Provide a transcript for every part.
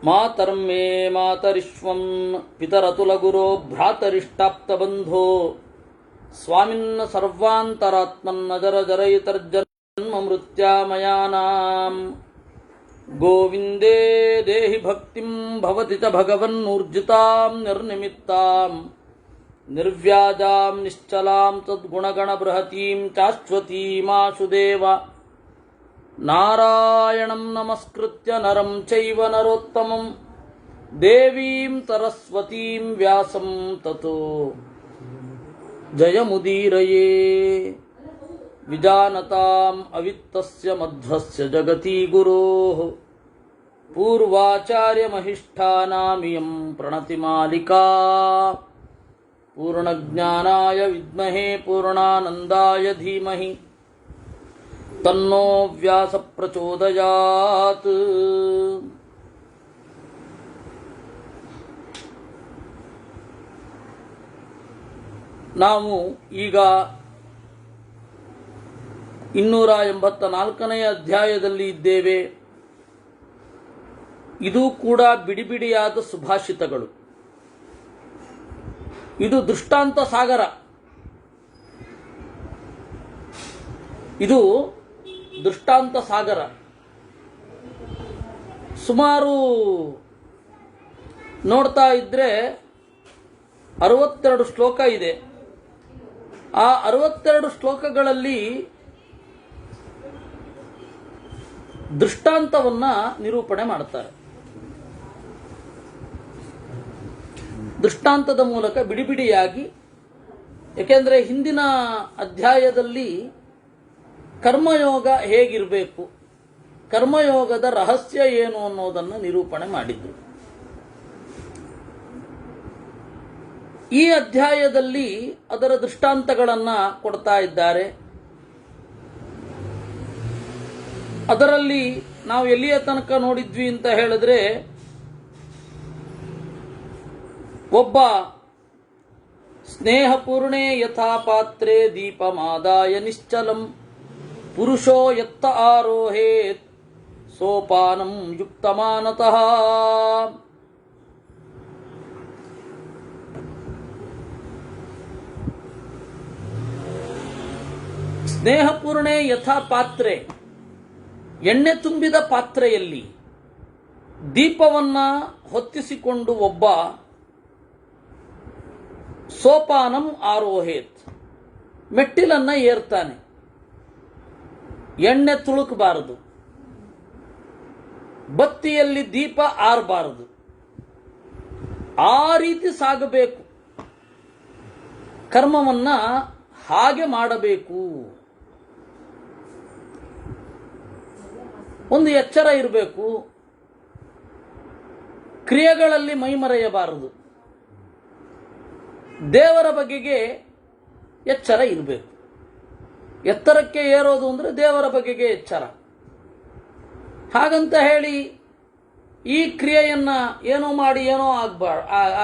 ಮಾತರ್ಮೇ ಮಾತರಿಶ್ವಂ ಪಿತರತುಲಗುರೋ ಭ್ರಾತರಿಷ್ಟಾಪ್ತಬಂಧೋ ಸ್ವಾಮಿನ್ನ ಸರ್ವಾಂತರಾತ್ಮನ್ನಜರ ಜರಯಿತರ್ಜನ್ಮ ಮೃತ್ಯಾಮಯಾನಾಂ ಗೋವಿಂದೇ ದೇಹಿ ಭಕ್ತಿಂ ಭವತಿ ಚ ಭಗವನ್ನೂರ್ಜಿತಾಂ ನಿರ್ನಿಮಿತ್ತಾಂ ನಿರ್ವ್ಯಾಜಾಂ ನಿಶ್ಚಲಾಂ ತದ್ಗುಣಗಣ ಬೃಹತೀಂ ಚಾಶ್ವತೀಮಾಶುದೇವ ನಾರಾಯಣಂ ನಮಸ್ಕೃತ್ಯ ನರಂ ಚೈವ ನರೋತ್ತಮಂ ದೇವೀಂ ಸರಸ್ವತೀಂ ವ್ಯಾಸಂ ತತೋ ಜಯಮುದೀರಯೇ ವಿಜಾನತಾಂ ಅವಿತ್ತಸ್ಯ ಮಧ್ವಸ್ಯ ಜಗತಿ ಗುರೋಃ ಪೂರ್ವಾಚಾರ್ಯಮಹಿಷ್ಠಾನಾಮಿಯಂ ಪ್ರಣತಿಮಾಲಿಕಾ ಪೂರ್ಣಜ್ಞಾನಾಯ ವಿದ್ಮಹೇ ಪೂರ್ಣಾನಂದಾಯ ಧೀಮಹಿ ತನ್ನೋ ವ್ಯಾಸ ಪ್ರಚೋದಯಾತ್. ನಾವು ಈಗ 284ನೇ ಅಧ್ಯಾಯದಲ್ಲಿ ಇದ್ದೇವೆ. ಇದು ಕೂಡ ಬಿಡಿಬಿಡಿಯಾದ ಸುಭಾಷಿತಗಳು. ಇದು ದೃಷ್ಟಾಂತ ಸಾಗರ. ಇದು ದೃಷ್ಟಾಂತ ಸಾಗರ. ಸುಮಾರು ನೋಡ್ತಾ ಇದ್ರೆ 62 ಶ್ಲೋಕ ಇದೆ. ಆ 62 ಶ್ಲೋಕಗಳಲ್ಲಿ ದೃಷ್ಟಾಂತವನ್ನ ನಿರೂಪಣೆ ಮಾಡ್ತಾರೆ. ದೃಷ್ಟಾಂತದ ಮೂಲಕ ಬಿಡಿಬಿಡಿಯಾಗಿ, ಏಕೆಂದರೆ ಹಿಂದಿನ ಅಧ್ಯಾಯದಲ್ಲಿ ಕರ್ಮಯೋಗ ಹೇಗಿರಬೇಕು, ಕರ್ಮಯೋಗದ ರಹಸ್ಯ ಏನು ಅನ್ನೋದನ್ನು ನಿರೂಪಣೆ ಮಾಡಿದ್ರು. ಈ ಅಧ್ಯಾಯದಲ್ಲಿ ಅದರ ದೃಷ್ಟಾಂತಗಳನ್ನ ಕೊಡ್ತಾ ಇದ್ದಾರೆ. ಅದರಲ್ಲಿ ನಾವು ಎಲ್ಲಿಯ ತನಕ ನೋಡಿದ್ವಿ ಅಂತ ಹೇಳಿದ್ರೆ, ಒಬ್ಬ ಸ್ನೇಹಪೂರ್ಣೇ ಯಥಾ ಪಾತ್ರೆ ದೀಪಮಾದಾಯ ನಿಶ್ಚಲಂ ಪುರುಷೋ ಯತ್ತ ಆರೋಹೇತ್ ಸೋಪಾನಂ ಯುಕ್ತಮಾನತಃ. ಸ್ನೇಹಪೂರ್ಣೆ ಯಥಾ ಪಾತ್ರೆ, ಎಣ್ಣೆ ತುಂಬಿದ ಪಾತ್ರೆಯಲ್ಲಿ ದೀಪವನ್ನ ಹೊತ್ತಿಸಿಕೊಂಡು ಒಬ್ಬ ಸೋಪಾನಂ ಆರೋಹೇತ್, ಮೆಟ್ಟಿಲನ್ನ ಏರ್ತಾನೆ. ಎಣ್ಣೆ ತುಳುಕಬಾರದು, ಬತ್ತಿಯಲ್ಲಿ ದೀಪ ಆರಬಾರದು, ಆ ರೀತಿ ಸಾಗಬೇಕು. ಕರ್ಮವನ್ನ ಹಾಗೆ ಮಾಡಬೇಕು. ಒಂದು ಎಚ್ಚರ ಇರಬೇಕು. ಕ್ರಿಯೆಗಳಲ್ಲಿ ಮೈಮರೆಯಬಾರದು. ದೇವರ ಬಗೆಗೆ ಎಚ್ಚರ ಇರಬೇಕು. ಎತ್ತರಕ್ಕೆ ಏರೋದು ಅಂದರೆ ದೇವರ ಬಗೆಗೆ ಎಚ್ಚರ. ಹಾಗಂತ ಹೇಳಿ ಈ ಕ್ರಿಯೆಯನ್ನ ಏನೋ ಮಾಡಿ ಏನೋ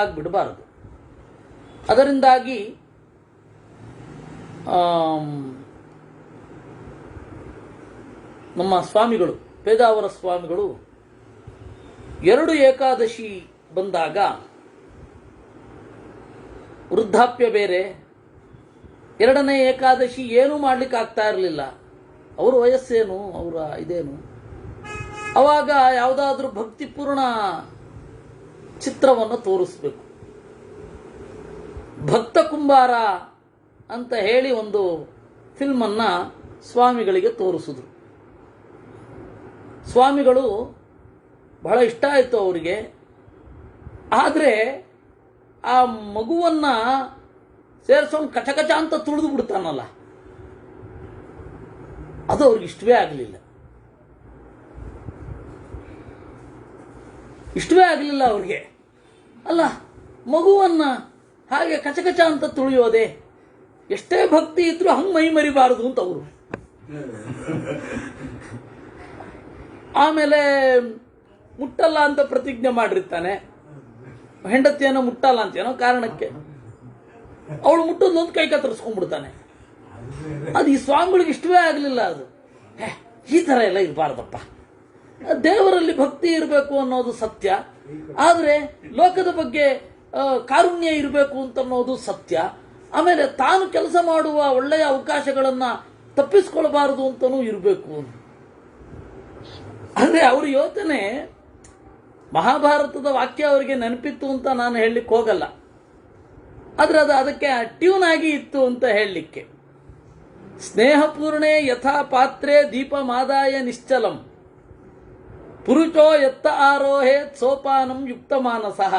ಆಗ್ಬಿಡಬಾರದು. ಅದರಿಂದಾಗಿ ನಮ್ಮ ಸ್ವಾಮಿಗಳು, ಪೇಜಾವರ ಸ್ವಾಮಿಗಳು, 2 ಏಕಾದಶಿ ಬಂದಾಗ, ವೃದ್ಧಾಪ್ಯ ಬೇರೆ, 2ನೇ ಏಕಾದಶಿ ಏನೂ ಮಾಡ್ಲಿಕ್ಕೆ ಆಗ್ತಾ ಇರಲಿಲ್ಲ. ಅವ್ರ ವಯಸ್ಸೇನು, ಅವರ ಇದೇನು. ಅವಾಗ ಯಾವುದಾದ್ರೂ ಭಕ್ತಿಪೂರ್ಣ ಚಿತ್ರವನ್ನು ತೋರಿಸ್ಬೇಕು. ಭಕ್ತ ಕುಂಬಾರ ಅಂತ ಹೇಳಿ ಒಂದು ಫಿಲ್ಮನ್ನ ಸ್ವಾಮಿಗಳಿಗೆ ತೋರಿಸಿದ್ರು. ಸ್ವಾಮಿಗಳು ಬಹಳ ಇಷ್ಟ ಆಯಿತು ಅವರಿಗೆ. ಆದರೆ ಆ ಮಗುವನ್ನ ಸೇರಿಸೋನು ಕಚಕಚ ಅಂತ ತುಳಿದು ಬಿಡ್ತಾನಲ್ಲ, ಅದು ಅವ್ರಿಗೆ ಇಷ್ಟವೇ ಆಗಲಿಲ್ಲ. ಅವ್ರಿಗೆ. ಅಲ್ಲ, ಮಗುವನ್ನ ಹಾಗೆ ಕಚಕಚ ಅಂತ ತುಳಿಯೋದೆ, ಎಷ್ಟೇ ಭಕ್ತಿ ಇದ್ರೂ ಹಂಗೆ ಮೈ ಮರಿಬಾರದು ಅಂತ ಅವರು. ಆಮೇಲೆ ಮುಟ್ಟಲ್ಲ ಅಂತ ಪ್ರತಿಜ್ಞೆ ಮಾಡಿರ್ತಾನೆ. ಹೆಂಡತಿಯನ್ನು ಮುಟ್ಟಲ್ಲ ಅಂತ ಏನೋ ಕಾರಣಕ್ಕೆ ಅವಳು ಮುಟ್ಟೋದೊಂದು ಕೈ ಕತ್ತರಿಸ್ಕೊಂಡ್ಬಿಡ್ತಾನೆ. ಅದು ಈ ಸ್ವಾಮಿಗಳಿಗೆ ಇಷ್ಟವೇ ಆಗಲಿಲ್ಲ. ಅದು ಈ ಥರ ಎಲ್ಲ ಇರಬಾರ್ದಪ್ಪ, ದೇವರಲ್ಲಿ ಭಕ್ತಿ ಇರಬೇಕು ಅನ್ನೋದು ಸತ್ಯ. ಆದರೆ ಲೋಕದ ಬಗ್ಗೆ ಕಾರುಣ್ಯ ಇರಬೇಕು ಅಂತ ಅನ್ನೋದು ಸತ್ಯ. ಆಮೇಲೆ ತಾನು ಕೆಲಸ ಮಾಡುವ ಒಳ್ಳೆಯ ಅವಕಾಶಗಳನ್ನ ತಪ್ಪಿಸ್ಕೊಳ್ಬಾರದು ಅಂತನೂ ಇರಬೇಕು. ಅಂದ್ರೆ ಅವ್ರ ಯೋಚನೆ, ಮಹಾಭಾರತದ ವಾಕ್ಯ ಅವರಿಗೆ ನೆನಪಿತ್ತು ಅಂತ ನಾನು ಹೇಳಲಿಕ್ಕೆ ಹೋಗಲ್ಲ, ಆದ್ರೆ ಅದು ಅದಕ್ಕೆ ಟ್ಯೂನ್ ಆಗಿ ಇತ್ತು ಅಂತ ಹೇಳಲಿಕ್ಕೆ. ಸ್ನೇಹಪೂರ್ಣೆ ಯಥಾ ಪಾತ್ರೆ ದೀಪಮಾದಾಯ ನಿಶ್ಚಲಂ ಪುರುಷೋ ಎತ್ತ ಆರೋಹೇತ್ ಸೋಪಾನಂ ಯುಕ್ತ ಮಾನಸಃ.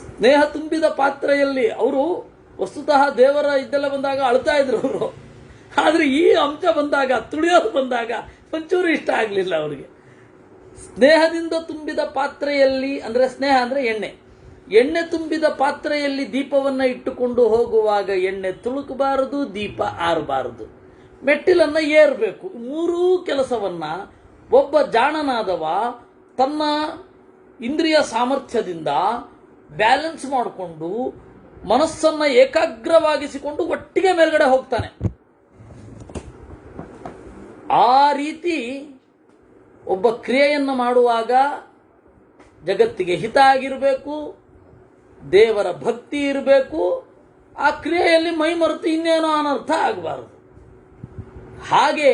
ಸ್ನೇಹ ತುಂಬಿದ ಪಾತ್ರೆಯಲ್ಲಿ ಅವರು ವಸ್ತುತಃ ದೇವರ ಇದೆಲ್ಲ ಬಂದಾಗ ಅಳ್ತಾ ಇದ್ರು ಅವರು. ಆದ್ರೆ ಈ ಅಂಶ ಬಂದಾಗ, ತುಳಿಯೋದು ಬಂದಾಗ ಒಂಚೂರು ಇಷ್ಟ ಆಗಲಿಲ್ಲ ಅವರಿಗೆ. ಸ್ನೇಹದಿಂದ ತುಂಬಿದ ಪಾತ್ರೆಯಲ್ಲಿ, ಅಂದ್ರೆ ಸ್ನೇಹ ಅಂದ್ರೆ ಎಣ್ಣೆ, ಎಣ್ಣೆ ತುಂಬಿದ ಪಾತ್ರೆಯಲ್ಲಿ ದೀಪವನ್ನ ಇಟ್ಟುಕೊಂಡು ಹೋಗುವಾಗ ಎಣ್ಣೆ ತುಳುಕಬಾರದು, ದೀಪ ಆರಬಾರದು, ಮೆಟ್ಟಿಲನ್ನ ಏರಬೇಕು. ಮೂರೂ ಕೆಲಸವನ್ನ ಒಬ್ಬ ಜಾಣನಾದವ ತನ್ನ ಇಂದ್ರಿಯ ಸಾಮರ್ಥ್ಯದಿಂದ ಬ್ಯಾಲೆನ್ಸ್ ಮಾಡಿಕೊಂಡು ಮನಸ್ಸನ್ನ ಏಕಾಗ್ರವಾಗಿಸಿಕೊಂಡು ಒಟ್ಟಿಗೆ ಮೇಲ್ಗಡೆ ಹೋಗ್ತಾನೆ. ಆ ರೀತಿ ಒಬ್ಬ ಕ್ರಿಯೆಯನ್ನು ಮಾಡುವಾಗ ಜಗತ್ತಿಗೆ ಹಿತ ಆಗಿರಬೇಕು, ದೇವರ ಭಕ್ತಿ ಇರಬೇಕು, ಆ ಕ್ರಿಯೆಯಲ್ಲಿ ಮೈ ಮರೆತು ಇನ್ನೇನೋ ಅನರ್ಥ ಆಗಬಾರದು, ಹಾಗೆ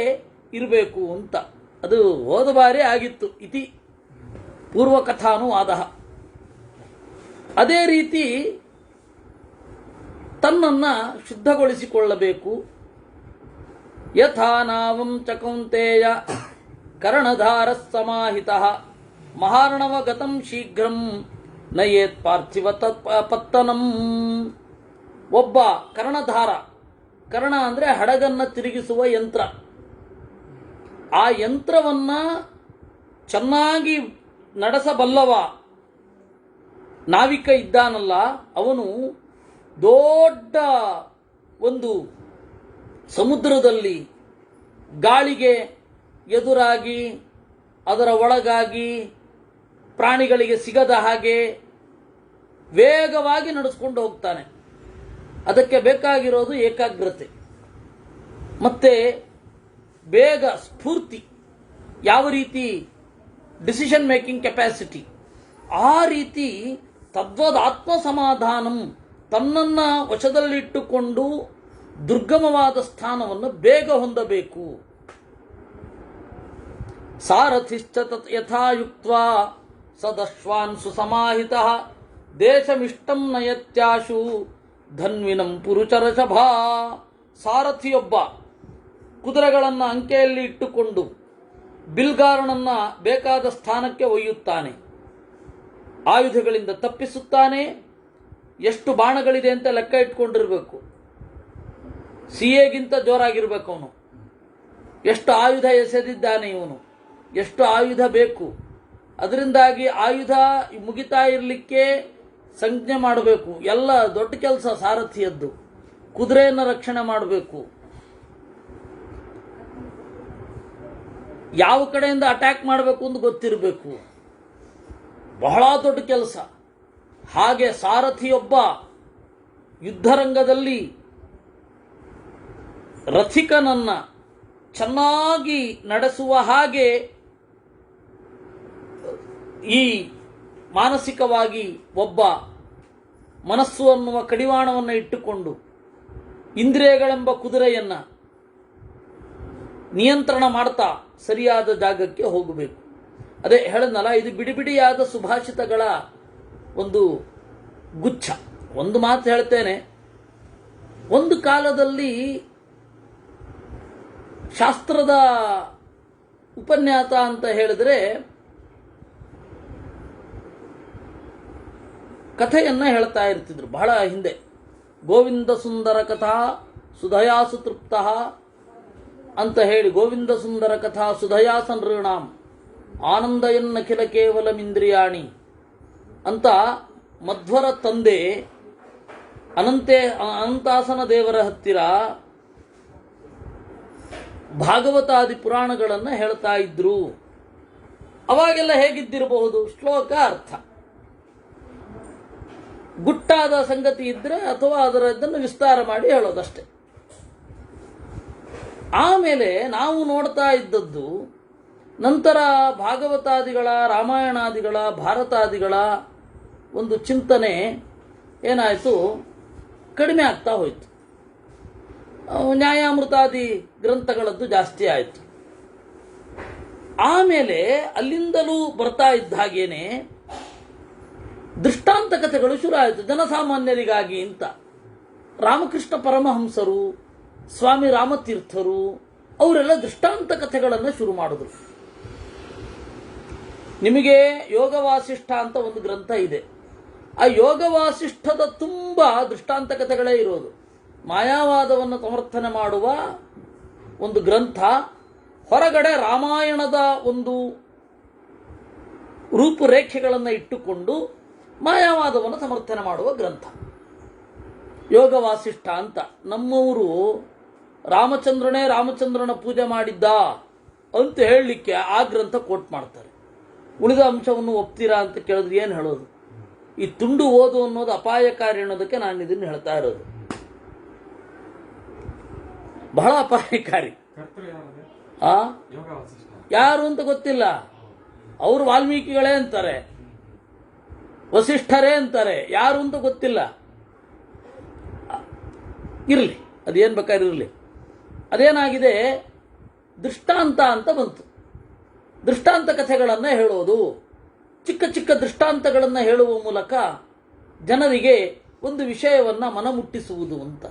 ಇರಬೇಕು ಅಂತ. ಅದು ಹೋದ ಬಾರಿ ಆಗಿತ್ತು ಇತಿ ಪೂರ್ವಕಥಾನುವಾದ. ಅದೇ ರೀತಿ ತನ್ನನ್ನ ಶುದ್ಧಗೊಳಿಸಿಕೊಳ್ಳಬೇಕು. ಯಥಾ ನಾವಂ ಚ ಕೌಂತೇಯ ಕರ್ಣಧಾರ ಸಮಾಹಿತ ಮಹಾರ್ಣವ ಗತಂ ಶೀಘ್ರಂ ನಯೇತ್ ಪಾರ್ಥಿವ ಪತ್ತನಂ. ಒಬ್ಬ ಕರ್ಣಧಾರ, ಕರ್ಣ ಅಂದ್ರೆ ಹಡಗನ್ನ ತಿರುಗಿಸುವ ಯಂತ್ರ. ಆ ಯಂತ್ರವನ್ನ ಚೆನ್ನಾಗಿ ನಡೆಸಬಲ್ಲವ ನಾವಿಕ ಇದ್ದಾನಲ್ಲ, ಅವನು ದೊಡ್ಡ ಒಂದು ಸಮುದ್ರದಲ್ಲಿ ಗಾಳಿಗೆ ಎದುರಾಗಿ, ಅದರ ಒಳಗಾಗಿ, ಪ್ರಾಣಿಗಳಿಗೆ ಸಿಗದ ಹಾಗೆ ವೇಗವಾಗಿ ನಡೆಸ್ಕೊಂಡು ಹೋಗ್ತಾನೆ. ಅದಕ್ಕೆ ಬೇಕಾಗಿರೋದು ಏಕಾಗ್ರತೆ ಮತ್ತೆ ಬೇಗ ಸ್ಫೂರ್ತಿ, ಯಾವ ರೀತಿ ಡಿಸಿಷನ್ ಮೇಕಿಂಗ್ ಕೆಪಾಸಿಟಿ. ಆ ರೀತಿ ತದ್ವದ್ ಆತ್ಮ ಸಮಾಧಾನಂ, ತನ್ನನ್ನ ವಶದಲ್ಲಿಟ್ಟುಕೊಂಡು ದುರ್ಗಮವಾದ ಸ್ಥಾನವನ್ನು ಬೇಗ ಹೊಂದಬೇಕು. ಸಾರಥಿಶ್ಚ ತತ್ ಯಥಾಯುಕ್ತ್ವಾ ಸದಶ್ವಾನ್ ಸುಸಮಾಹಿತಃ ದೇಶಮಿಷ್ಟಂ ನಯತ್ಯಾಶು ಧನ್ವಿನಂ ಪುರುಚರಷಭಾ. ಸಾರಥಿಯೊಬ್ಬ ಕುದುರೆಗಳನ್ನು ಅಂಕೆಯಲ್ಲಿ ಇಟ್ಟುಕೊಂಡು ಬಿಲ್ಗಾರನನ್ನ ಬೇಕಾದ ಸ್ಥಾನಕ್ಕೆ ಒಯ್ಯುತ್ತಾನೆ, ಆಯುಧಗಳಿಂದ ತಪ್ಪಿಸುತ್ತಾನೆ. ಎಷ್ಟು ಬಾಣಗಳಿದೆ ಅಂತ ಲೆಕ್ಕ ಇಟ್ಕೊಂಡಿರ್ಬೇಕು, ಸಿಎಗಿಂತ ಜೋರಾಗಿರ್ಬೇಕು ಅವನು. ಎಷ್ಟು ಆಯುಧ ಎಸೆದಿದ್ದಾನೆ ಇವನು, ಎಷ್ಟು ಆಯುಧ ಬೇಕು. ಅದರಿಂದಾಗಿ ಆಯುಧ ಮುಗಿತಾ ಇರಲಿಕ್ಕೆ ಸಂಜ್ಞೆ ಮಾಡಬೇಕು. ಎಲ್ಲ ದೊಡ್ಡ ಕೆಲಸ ಸಾರಥಿಯದ್ದು. ಕುದುರೆಯನ್ನು ರಕ್ಷಣೆ ಮಾಡಬೇಕು, ಯಾವ ಕಡೆಯಿಂದ ಅಟ್ಯಾಕ್ ಮಾಡಬೇಕು ಅಂತ ಗೊತ್ತಿರಬೇಕು. ಬಹಳ ದೊಡ್ಡ ಕೆಲಸ. ಹಾಗೆ ಸಾರಥಿಯೊಬ್ಬ ಯುದ್ಧರಂಗದಲ್ಲಿ ರಥಿಕನನ್ನ ಚೆನ್ನಾಗಿ ನಡೆಸುವ ಹಾಗೆ ಈ ಮಾನಸಿಕವಾಗಿ ಒಬ್ಬ ಮನಸ್ಸು ಅನ್ನುವ ಕಡಿವಾಣವನ್ನು ಇಟ್ಟುಕೊಂಡು ಇಂದ್ರಿಯಗಳೆಂಬ ಕುದುರೆಯನ್ನ ನಿಯಂತ್ರಣ ಮಾಡ್ತಾ ಸರಿಯಾದ ಜಾಗಕ್ಕೆ ಹೋಗಬೇಕು. ಅದೇ ಹೇಳಿದ್ನಲ್ಲ, ಇದು ಬಿಡಿಬಿಡಿಯಾದ ಸುಭಾಷಿತಗಳ ಒಂದು ಗುಚ್ಛ. ಒಂದು ಮಾತು ಹೇಳ್ತೇನೆ, ಒಂದು ಕಾಲದಲ್ಲಿ ಶಾಸ್ತ್ರದ ಉಪನ್ಯಾಸ ಅಂತ ಹೇಳಿದ್ರೆ ಕಥೆಯನ್ನ ಹೇಳ್ತಾ ಇರ್ತಿದ್ರು. ಬಹಳ ಹಿಂದೆ ಗೋವಿಂದ ಸುಂದರ ಕಥಾ ಸುಧಯಾಸು ತೃಪ್ತ ಅಂತ ಹೇಳಿ, ಗೋವಿಂದ ಸುಂದರ ಕಥಾ ಸುಧಯಾಸ ನೃಣಾಂ ಆನಂದಯನ್ನಖಿಲ ಕೇವಲಮಿಂದ್ರಿಯಾಣಿ ಅಂತ ಮಧ್ವರ ತಂದೆ ಅನಂತಾಸನ ದೇವರ ಹತ್ತಿರ ಭಾಗವತಾದಿ ಪುರಾಣಗಳನ್ನು ಹೇಳ್ತಾ ಇದ್ರು. ಅವಾಗೆಲ್ಲ ಹೇಗಿದ್ದಿರಬಹುದು? ಶ್ಲೋಕ ಅರ್ಥ, ಗುಟ್ಟಾದ ಸಂಗತಿ ಇದ್ರೆ ಅಥವಾ ಅದನ್ನು ವಿಸ್ತಾರ ಮಾಡಿ ಹೇಳೋದಷ್ಟೆ. ಆಮೇಲೆ ನಾವು ನೋಡ್ತಾ ಇದ್ದದ್ದು ನಂತರ ಭಾಗವತಾದಿಗಳ, ರಾಮಾಯಣಾದಿಗಳ, ಭಾರತಾದಿಗಳ ಒಂದು ಚಿಂತನೆ ಏನಾಯಿತು, ಕಡಿಮೆ ಆಗ್ತಾ ಹೋಯಿತು. ನ್ಯಾಯಾಮೃತಾದಿ ಗ್ರಂಥಗಳದ್ದು ಜಾಸ್ತಿ ಆಯಿತು. ಆಮೇಲೆ ಅಲ್ಲಿಂದಲೂ ಬರ್ತಾ ಇದ್ದ ಹಾಗೇನೆ ದೃಷ್ಟಾಂತ ಕಥೆಗಳು ಶುರು ಆಯಿತು ಜನಸಾಮಾನ್ಯರಿಗಾಗಿ ಅಂತ. ರಾಮಕೃಷ್ಣ ಪರಮಹಂಸರು, ಸ್ವಾಮಿ ರಾಮತೀರ್ಥರು ಅವರೆಲ್ಲ ದೃಷ್ಟಾಂತ ಕಥೆಗಳನ್ನು ಶುರು ಮಾಡಿದ್ರು. ನಿಮಗೆ ಯೋಗ ವಾಸಿಷ್ಠ ಅಂತ ಒಂದು ಗ್ರಂಥ ಇದೆ. ಆ ಯೋಗ ವಾಸಿಷ್ಠದ ತುಂಬ ದೃಷ್ಟಾಂತ ಕಥೆಗಳೇ ಇರೋದು. ಮಾಯಾವಾದವನ್ನು ಸಮರ್ಥನೆ ಮಾಡುವ ಒಂದು ಗ್ರಂಥ, ಹೊರಗಡೆ ರಾಮಾಯಣದ ಒಂದು ರೂಪುರೇಖೆಗಳನ್ನು ಇಟ್ಟುಕೊಂಡು ಮಾಯಾವಾದವನ್ನು ಸಮರ್ಥನೆ ಮಾಡುವ ಗ್ರಂಥ ಯೋಗ ವಾಸಿಷ್ಠ ಅಂತ. ನಮ್ಮವರು ರಾಮಚಂದ್ರನ ಪೂಜೆ ಮಾಡಿದ್ದ ಅಂತ ಹೇಳಲಿಕ್ಕೆ ಆ ಗ್ರಂಥ ಕೋಟ್ ಮಾಡ್ತಾರೆ. ಉಳಿದ ಅಂಶವನ್ನು ಒಪ್ತೀರಾ ಅಂತ ಕೇಳಿದ್ರೆ ಏನು ಹೇಳೋದು? ಈ ತುಂಡು ಓದು ಅನ್ನೋದು ಅಪಾಯಕಾರಿ ಅನ್ನೋದಕ್ಕೆ ನಾನು ಇದನ್ನು ಹೇಳ್ತಾ ಇರೋದು. ಬಹಳ ಅಪಾಯಕಾರಿ. ಯಾರು ಅಂತ ಗೊತ್ತಿಲ್ಲ. ಅವರು ವಾಲ್ಮೀಕಿಗಳೇ ಅಂತಾರೆ, ವಸಿಷ್ಠರೇ ಅಂತಾರೆ, ಯಾರು ಅಂತ ಗೊತ್ತಿಲ್ಲ. ಇರಲಿ, ಅದೇನು ಬೇಕಾದ್ರೆ ಇರಲಿ. ಅದೇನಾಗಿದೆ, ದೃಷ್ಟಾಂತ ಅಂತ ಬಂತು. ದೃಷ್ಟಾಂತ ಕಥೆಗಳನ್ನು ಹೇಳೋದು, ಚಿಕ್ಕ ಚಿಕ್ಕ ದೃಷ್ಟಾಂತಗಳನ್ನು ಹೇಳುವ ಮೂಲಕ ಜನರಿಗೆ ಒಂದು ವಿಷಯವನ್ನು ಮನಮುಟ್ಟಿಸುವುದು ಅಂತ.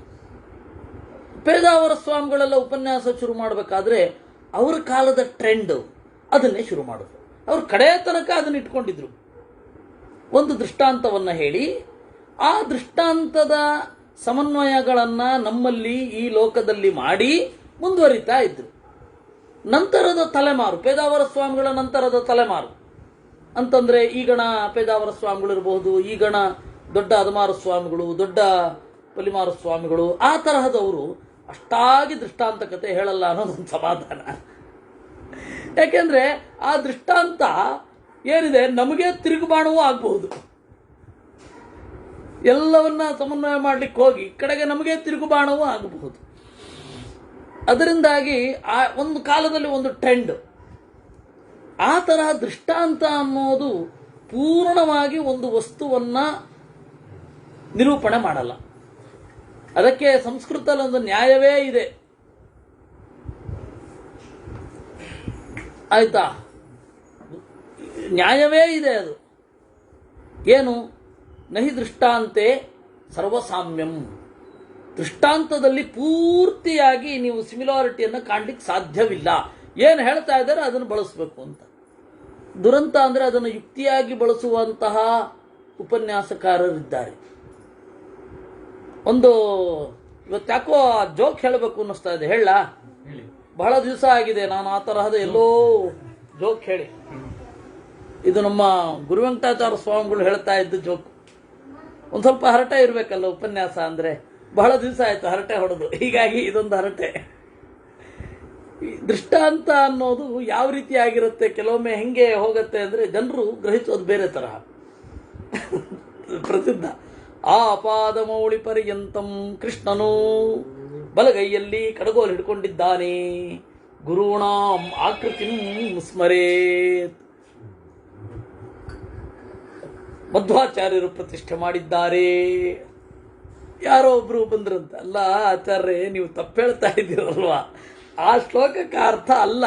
ಪೇಜಾವರ ಸ್ವಾಮಿಗಳೆಲ್ಲ ಉಪನ್ಯಾಸ ಶುರು ಮಾಡಬೇಕಾದ್ರೆ ಅವರ ಕಾಲದ ಟ್ರೆಂಡ್ ಅದನ್ನೇ ಶುರು ಮಾಡಿದ್ರು. ಅವರು ಕಡೆ ತನಕ ಅದನ್ನು ಇಟ್ಕೊಂಡಿದ್ರು. ಒಂದು ದೃಷ್ಟಾಂತವನ್ನು ಹೇಳಿ ಆ ದೃಷ್ಟಾಂತದ ಸಮನ್ವಯಗಳನ್ನು ನಮ್ಮಲ್ಲಿ ಈ ಲೋಕದಲ್ಲಿ ಮಾಡಿ ಮುಂದುವರಿತಾ ಇದ್ರು. ನಂತರದ ತಲೆಮಾರು, ಪೇಜಾವರ ಸ್ವಾಮಿಗಳ ನಂತರದ ತಲೆಮಾರು ಅಂತಂದ್ರೆ ಈಗಣ ಪೇಜಾವರ ಸ್ವಾಮಿಗಳು ಇರಬಹುದು, ಈಗಣ ದೊಡ್ಡ ಅದಮಾರು ಸ್ವಾಮಿಗಳು, ದೊಡ್ಡ ಪಲಿಮಾರು ಸ್ವಾಮಿಗಳು, ಆ ತರಹದವರು ಅಷ್ಟಾಗಿ ದೃಷ್ಟಾಂತ ಕತೆ ಹೇಳಲ್ಲ ಅನ್ನೋದೊಂದು ಸಮಾಧಾನ. ಯಾಕೆಂದ್ರೆ ಆ ದೃಷ್ಟಾಂತ ಏನಿದೆ ನಮಗೆ ತಿರುಗುಬಾಣವೂ ಆಗಬಹುದು. ಎಲ್ಲವನ್ನ ಸಮನ್ವಯ ಮಾಡಲಿಕ್ಕೆ ಹೋಗಿ ಕಡೆಗೆ ನಮಗೆ ತಿರುಗುಬಾಣವೂ ಆಗಬಹುದು. ಅದರಿಂದಾಗಿ ಆ ಒಂದು ಕಾಲದಲ್ಲಿ ಒಂದು ಟ್ರೆಂಡ್. ಆ ತರಹ ದೃಷ್ಟಾಂತ ಅನ್ನೋದು ಪೂರ್ಣವಾಗಿ ಒಂದು ವಸ್ತುವನ್ನ ನಿರೂಪಣೆ ಮಾಡಲ್ಲ. ಅದಕ್ಕೆ ಸಂಸ್ಕೃತದಲ್ಲಿ ಒಂದು ನ್ಯಾಯವೇ ಇದೆ, ಆಯ್ತಾ? ನ್ಯಾಯವೇ ಇದೆ. ಅದು ಏನು? ನಹಿ ದೃಷ್ಟಾಂತೆ ಸರ್ವಸಾಮ್ಯಂ. ದೃಷ್ಟಾಂತದಲ್ಲಿ ಪೂರ್ತಿಯಾಗಿ ನೀವು ಸಿಮಿಲಾರಿಟಿಯನ್ನು ಕಾಣಲಿಕ್ಕೆ ಸಾಧ್ಯವಿಲ್ಲ. ಏನು ಹೇಳ್ತಾ ಇದ್ದಾರೆ ಅದನ್ನು ಬಳಸಬೇಕು ಅಂತ. ದುರಂತ ಅಂದರೆ ಅದನ್ನು ಯುಕ್ತಿಯಾಗಿ ಬಳಸುವಂತಹ ಉಪನ್ಯಾಸಕಾರರಿದ್ದಾರೆ. ಒಂದು ಇವತ್ತ್ಯಾಕೋ ಜೋಕ್ ಹೇಳಬೇಕು ಅನ್ನಿಸ್ತಾ ಇದೆ. ಹೇಳ, ಬಹಳ ದಿವಸ ಆಗಿದೆ ನಾನು ಆ ತರಹದ ಎಲ್ಲೋ ಜೋಕ್ ಹೇಳಿ. ಇದು ನಮ್ಮ ಗುರುವೆಂಕಟಾಚಾರ್ಯ ಸ್ವಾಮಿಗಳು ಹೇಳ್ತಾ ಇದ್ದ ಜೋಕ್. ಒಂದು ಸ್ವಲ್ಪ ಹರಟೆ ಇರಬೇಕಲ್ಲ ಉಪನ್ಯಾಸ ಅಂದರೆ. ಬಹಳ ದಿವಸ ಆಯಿತು ಹರಟೆ ಹೊಡೆದು, ಹೀಗಾಗಿ ಇದೊಂದು ಹರಟೆ. ದೃಷ್ಟಾಂತ ಅನ್ನೋದು ಯಾವ ರೀತಿ ಆಗಿರುತ್ತೆ, ಕೆಲವೊಮ್ಮೆ ಹೆಂಗೆ ಹೋಗುತ್ತೆ ಅಂದರೆ ಜನರು ಗ್ರಹಿಸೋದು ಬೇರೆ ತರಹ. ಪ್ರಸಿದ್ಧ ಆಪಾದಮೌಳಿ ಪರ್ಯಂತಂ ಕೃಷ್ಣನು ಬಲಗೈಯಲ್ಲಿ ಕಡಗೋಲು ಹಿಡ್ಕೊಂಡಿದ್ದಾನೆ, ಗುರುಣಾಂ ಆಕೃತಿ ಸ್ಮರೇತ್. ಮಧ್ವಾಚಾರ್ಯರು ಪ್ರತಿಷ್ಠೆ ಮಾಡಿದ್ದಾರೆ. ಯಾರೋ ಒಬ್ರು ಬಂದ್ರಂತ, ಅಲ್ಲ ಆಚಾರ್ಯ ನೀವು ತಪ್ಪು ಹೇಳ್ತಾ ಇದ್ದೀರಲ್ವಾ, ಆ ಶ್ಲೋಕಕ್ಕೆ ಅರ್ಥ ಅಲ್ಲ.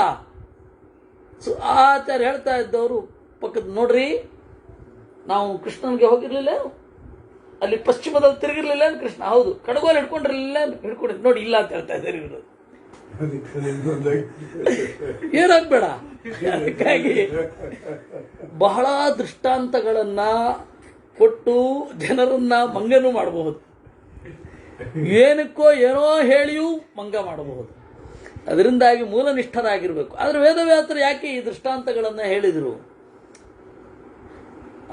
ಆಚಾರ್ಯ ಹೇಳ್ತಾ ಇದ್ದವರು ಪಕ್ಕದ, ನೋಡ್ರಿ ನಾವು ಕೃಷ್ಣನ್ಗೆ ಹೋಗಿರ್ಲಿಲ್ಲ, ಅಲ್ಲಿ ಪಶ್ಚಿಮದಲ್ಲಿ ತಿರುಗಿರ್ಲಿಲ್ಲ ಕೃಷ್ಣ. ಹೌದು, ಕಡಗೋಲು ಹಿಡ್ಕೊಂಡಿರ್ಲಿಲ್ಲ, ಹಿಡ್ಕೊಂಡಿದ್ ನೋಡಿ, ಇಲ್ಲ ಅಂತ ಹೇಳ್ತಾ ಇದ್ದಾರೆ ಇವರು. ಏನಾಗ್ಬೇಡ. ಅದಕ್ಕಾಗಿ ಬಹಳ ದೃಷ್ಟಾಂತಗಳನ್ನ ಕೊಟ್ಟು ಜನರನ್ನ ಮಂಗನು ಮಾಡಬಹುದು, ಏನಕ್ಕೋ ಏನೋ ಹೇಳಿಯೂ ಮಂಗ ಮಾಡಬಹುದು. ಅದರಿಂದಾಗಿ ಮೂಲನಿಷ್ಠರಾಗಿರ್ಬೇಕು. ಆದರೆ ವೇದವ್ಯಾಸರು ಯಾಕೆ ಈ ದೃಷ್ಟಾಂತಗಳನ್ನು ಹೇಳಿದರು?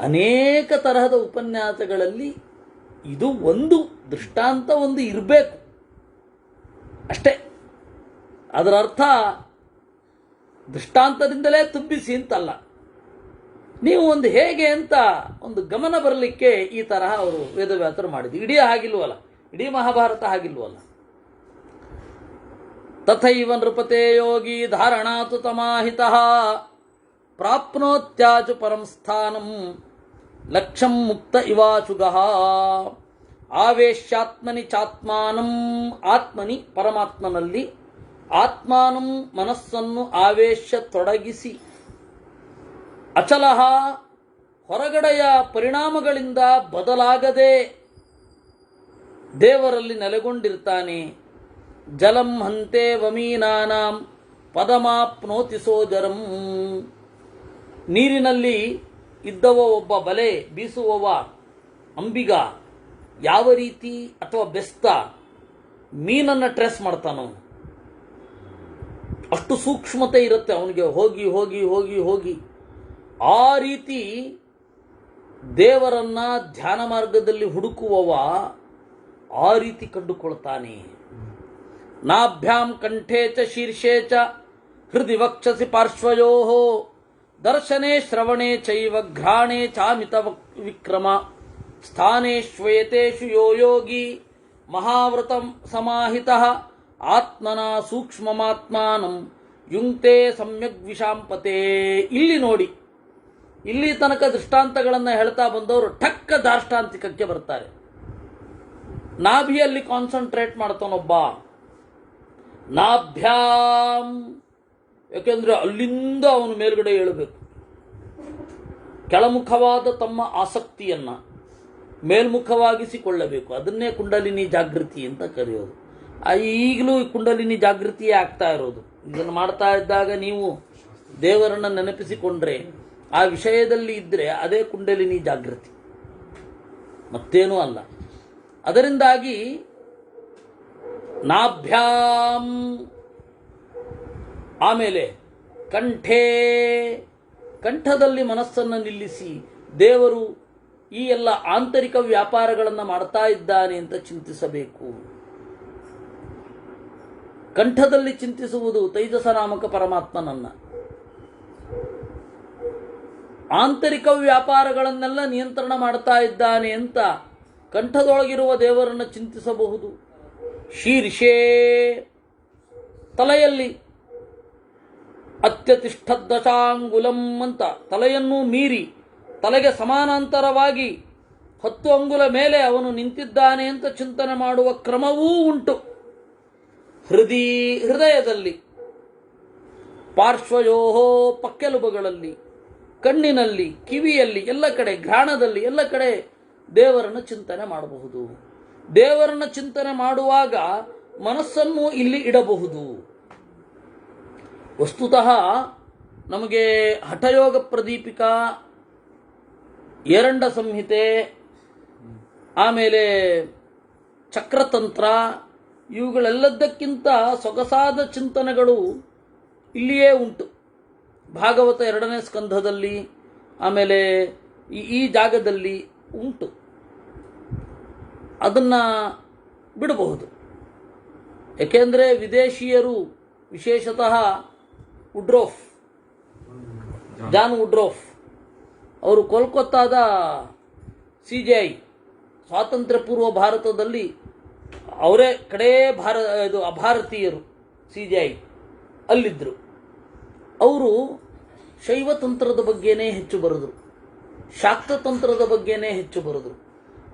ಅನೇಕ ತರಹದ ಉಪನ್ಯಾಸಗಳಲ್ಲಿ ಇದು ಒಂದು ದೃಷ್ಟಾಂತ ಒಂದು ಇರಬೇಕು ಅಷ್ಟೇ. ಅದರ ಅರ್ಥ ದೃಷ್ಟಾಂತದಿಂದಲೇ ತುಂಬಿಸಿ ಅಂತಲ್ಲ. ನೀವು ಒಂದು ಹೇಗೆ ಅಂತ ಒಂದು ಗಮನ ಬರಲಿಕ್ಕೆ ಈ ತರಹ ಅವರು ವೇದವ್ಯಾಸರು ಮಾಡಿದ್ರು. ಇಡೀ ಹಾಗಿಲ್ವಲ್ಲ, ಇಡೀ ಮಹಾಭಾರತ ಹಾಗಿಲ್ವಲ್ಲ. ತಥೈವ ನೃಪತೆ ಯೋಗಿ ಧಾರಣಾತು ತಮಾಹಿತಃ ಪ್ರಾಪ್ನೋತ್ಯಾಚು ಪರಂ ಸ್ಥಾನಂ ಲಕ್ಷ್ಯಂ ಮುಕ್ತ ಇವಾಚುಗಃ ಆವೇಶ್ಯಾತ್ಮನಿ ಚಾತ್ಮಾನಂ ಆತ್ಮನಿ ಪರಮಾತ್ಮನಲ್ಲಿ ಆತ್ಮಾನಂ ಮನಸ್ಸನ್ನು ಆವೇಶ ತೊಡಗಿಸಿ ಅಚಲಃ ಹೊರಗಡೆಯ ಪರಿಣಾಮಗಳಿಂದ ಬದಲಾಗದೆ ದೇವರಲ್ಲಿ ನೆಲೆಗೊಂಡಿರ್ತಾನೆ. ಜಲಂ ಹಂತೆ ವಮೀನಾನಾಂ ಪದಮಾಪ್ನೋತಿ ಸೋಜರಂ. ನೀರಿನಲ್ಲಿ ಇದ್ದವ ಒಬ್ಬ ಬಲೆ ಬೀಸುವವ ಅಂಬಿಗ ಯಾವ ರೀತಿ ಅಥವಾ ಬೆಸ್ತ ಮೀನನ್ನು ಟ್ರೇಸ್ ಮಾಡ್ತಾನೋ ಅಷ್ಟು ಸೂಕ್ಷ್ಮತೆ ಇರುತ್ತೆ ಅವನಿಗೆ. ಹೋಗಿ ಹೋಗಿ ಹೋಗಿ ಹೋಗಿ ಆ ರೀತಿ ದೇವರನ್ನ ಧ್ಯಾನ ಮಾರ್ಗದಲ್ಲಿ ಹುಡುಕುವವ ಆ ರೀತಿ ಕಂಡುಕೊಳ್ತಾನೆ. ನಾಭ್ಯಾಂ ಕಂಠೇ ಚ ಶೀರ್ಷೇ ಚ ಹೃದಿ ವಕ್ಷಸಿ ಪಾರ್ಶ್ವಯೋ ದರ್ಶನೆ ಶ್ರವಣೆ ಚೈವ ಘ್ರಾಣೆ ಚಾಮಿತ ವಿಕ್ರಮ ಸ್ಥಾನೇಶ್ವೇತೇಷು ಯೋ ಯೋಗಿ ಮಹಾವೃತಂ ಸಮಾಹಿತಃ ಆತ್ಮನ ಸೂಕ್ಷ್ಮಮಾತ್ಮಾನಂ ಯುಂಕ್ತೆ ಸಮ್ಯಗ್ ವಿಷಾಂಪತೆ. ಇಲ್ಲಿ ನೋಡಿ, ಇಲ್ಲಿ ತನಕ ದೃಷ್ಟಾಂತಗಳನ್ನು ಹೇಳ್ತಾ ಬಂದವರು ಠಕ್ಕ ದಾರ್ಷ್ಟಾಂತಿಕಕ್ಕೆ ಬರ್ತಾರೆ. ನಾಭಿಯಲ್ಲಿ ಕಾನ್ಸಂಟ್ರೇಟ್ ಮಾಡ್ತಾನೊಬ್ಬ, ನಾಭ್ಯಾಂ, ಯಾಕೆಂದ್ರೆ ಅಲ್ಲಿಂದ ಅವನು ಮೇಲ್ಗಡೆ ಏಳಬೇಕು. ಕೆಳಮುಖವಾದ ತಮ್ಮ ಆಸಕ್ತಿಯನ್ನ ಮೇಲ್ಮುಖವಾಗಿಸಿಕೊಳ್ಳಬೇಕು. ಅದನ್ನೇ ಕುಂಡಲಿನಿ ಜಾಗೃತಿ ಅಂತ ಕರೆಯೋದು. ಈಗಲೂ ಕುಂಡಲಿನಿ ಜಾಗೃತಿಯೇ ಆಗ್ತಾ ಇರೋದು. ಇದನ್ನು ಮಾಡ್ತಾ ಇದ್ದಾಗ ನೀವು ದೇವರನ್ನ ನೆನಪಿಸಿಕೊಂಡ್ರೆ, ಆ ವಿಷಯದಲ್ಲಿ ಇದ್ರೆ ಅದೇ ಕುಂಡಲಿನಿ ಜಾಗೃತಿ, ಮತ್ತೇನೂ ಅಲ್ಲ. ಅದರಿಂದಾಗಿ ನಾಭ್ಯಾಂ, ಆಮೇಲೆ ಕಂಠೇ, ಕಂಠದಲ್ಲಿ ಮನಸ್ಸನ್ನು ನಿಲ್ಲಿಸಿ ದೇವರು ಈ ಎಲ್ಲ ಆಂತರಿಕ ವ್ಯಾಪಾರಗಳನ್ನು ಮಾಡ್ತಾ ಇದ್ದಾನೆ ಅಂತ ಚಿಂತಿಸಬೇಕು. ಕಂಠದಲ್ಲಿ ಚಿಂತಿಸುವುದು ತೈಜಸ ನಾಮಕ ಪರಮಾತ್ಮನನ್ನ. ಆಂತರಿಕ ವ್ಯಾಪಾರಗಳನ್ನೆಲ್ಲ ನಿಯಂತ್ರಣ ಮಾಡ್ತಾ ಇದ್ದಾನೆ ಅಂತ ಕಂಠದೊಳಗಿರುವ ದೇವರನ್ನು ಚಿಂತಿಸಬಹುದು. ಶೀರ್ಷೇ, ತಲೆಯಲ್ಲಿ ಅತ್ಯತಿಷ್ಠದಶಾಂಗುಲಂ ಅಂತ ತಲೆಯನ್ನು ಮೀರಿ ತಲೆಗೆ ಸಮಾನಾಂತರವಾಗಿ 10 ಅಂಗುಲ ಮೇಲೆ ಅವನು ನಿಂತಿದ್ದಾನೆ ಅಂತ ಚಿಂತನೆ ಮಾಡುವ ಕ್ರಮವೂ ಉಂಟು. ಹೃದಯದಲ್ಲಿ, ಪಾರ್ಶ್ವಯೋಹೋ ಪಕ್ಕೆಲುಬುಗಳಲ್ಲಿ, ಕಣ್ಣಿನಲ್ಲಿ, ಕಿವಿಯಲ್ಲಿ, ಎಲ್ಲ ಕಡೆ, ಘ್ರಾಣದಲ್ಲಿ, ಎಲ್ಲ ಕಡೆ ದೇವರನ್ನು ಚಿಂತನೆ ಮಾಡಬಹುದು. ದೇವರನ್ನು ಚಿಂತನೆ ಮಾಡುವಾಗ ಮನಸ್ಸನ್ನು ಇಲ್ಲಿ ಇಡಬಹುದು. ವಸ್ತುತಃ ನಮಗೆ ಹಠಯೋಗ ಪ್ರದೀಪಿಕಾ, ಏರಂಡ ಸಂಹಿತೆ, ಆಮೇಲೆ ಚಕ್ರತಂತ್ರ, ಇವುಗಳೆಲ್ಲದಕ್ಕಿಂತ ಸೊಗಸಾದ ಚಿಂತನೆಗಳು ಇಲ್ಲಿಯೇ ಉಂಟು. ಭಾಗವತ 2ನೇ ಸ್ಕಂಧದಲ್ಲಿ, ಆಮೇಲೆ ಈ ಜಾಗದಲ್ಲಿ ಉಂಟು. ಅದನ್ನು ಬಿಡಬಹುದು. ಏಕೆಂದರೆ ವಿದೇಶಿಯರು, ವಿಶೇಷತಃ ಜಾನ್ ವುಡ್ರೋಫ್ ಅವರು ಕೋಲ್ಕತ್ತಾದ CJI ಸ್ವಾತಂತ್ರ್ಯ ಪೂರ್ವ ಭಾರತದಲ್ಲಿ ಅವರೇ ಕಡೇ ಅಭಾರತೀಯರು CJI ಅಲ್ಲಿದ್ದರು. ಅವರು ಶೈವತಂತ್ರದ ಬಗ್ಗೆನೇ ಹೆಚ್ಚು ಬರೆದರು, ಶಾಕ್ತತಂತ್ರದ ಬಗ್ಗೆನೇ ಹೆಚ್ಚು ಬರೆದರು.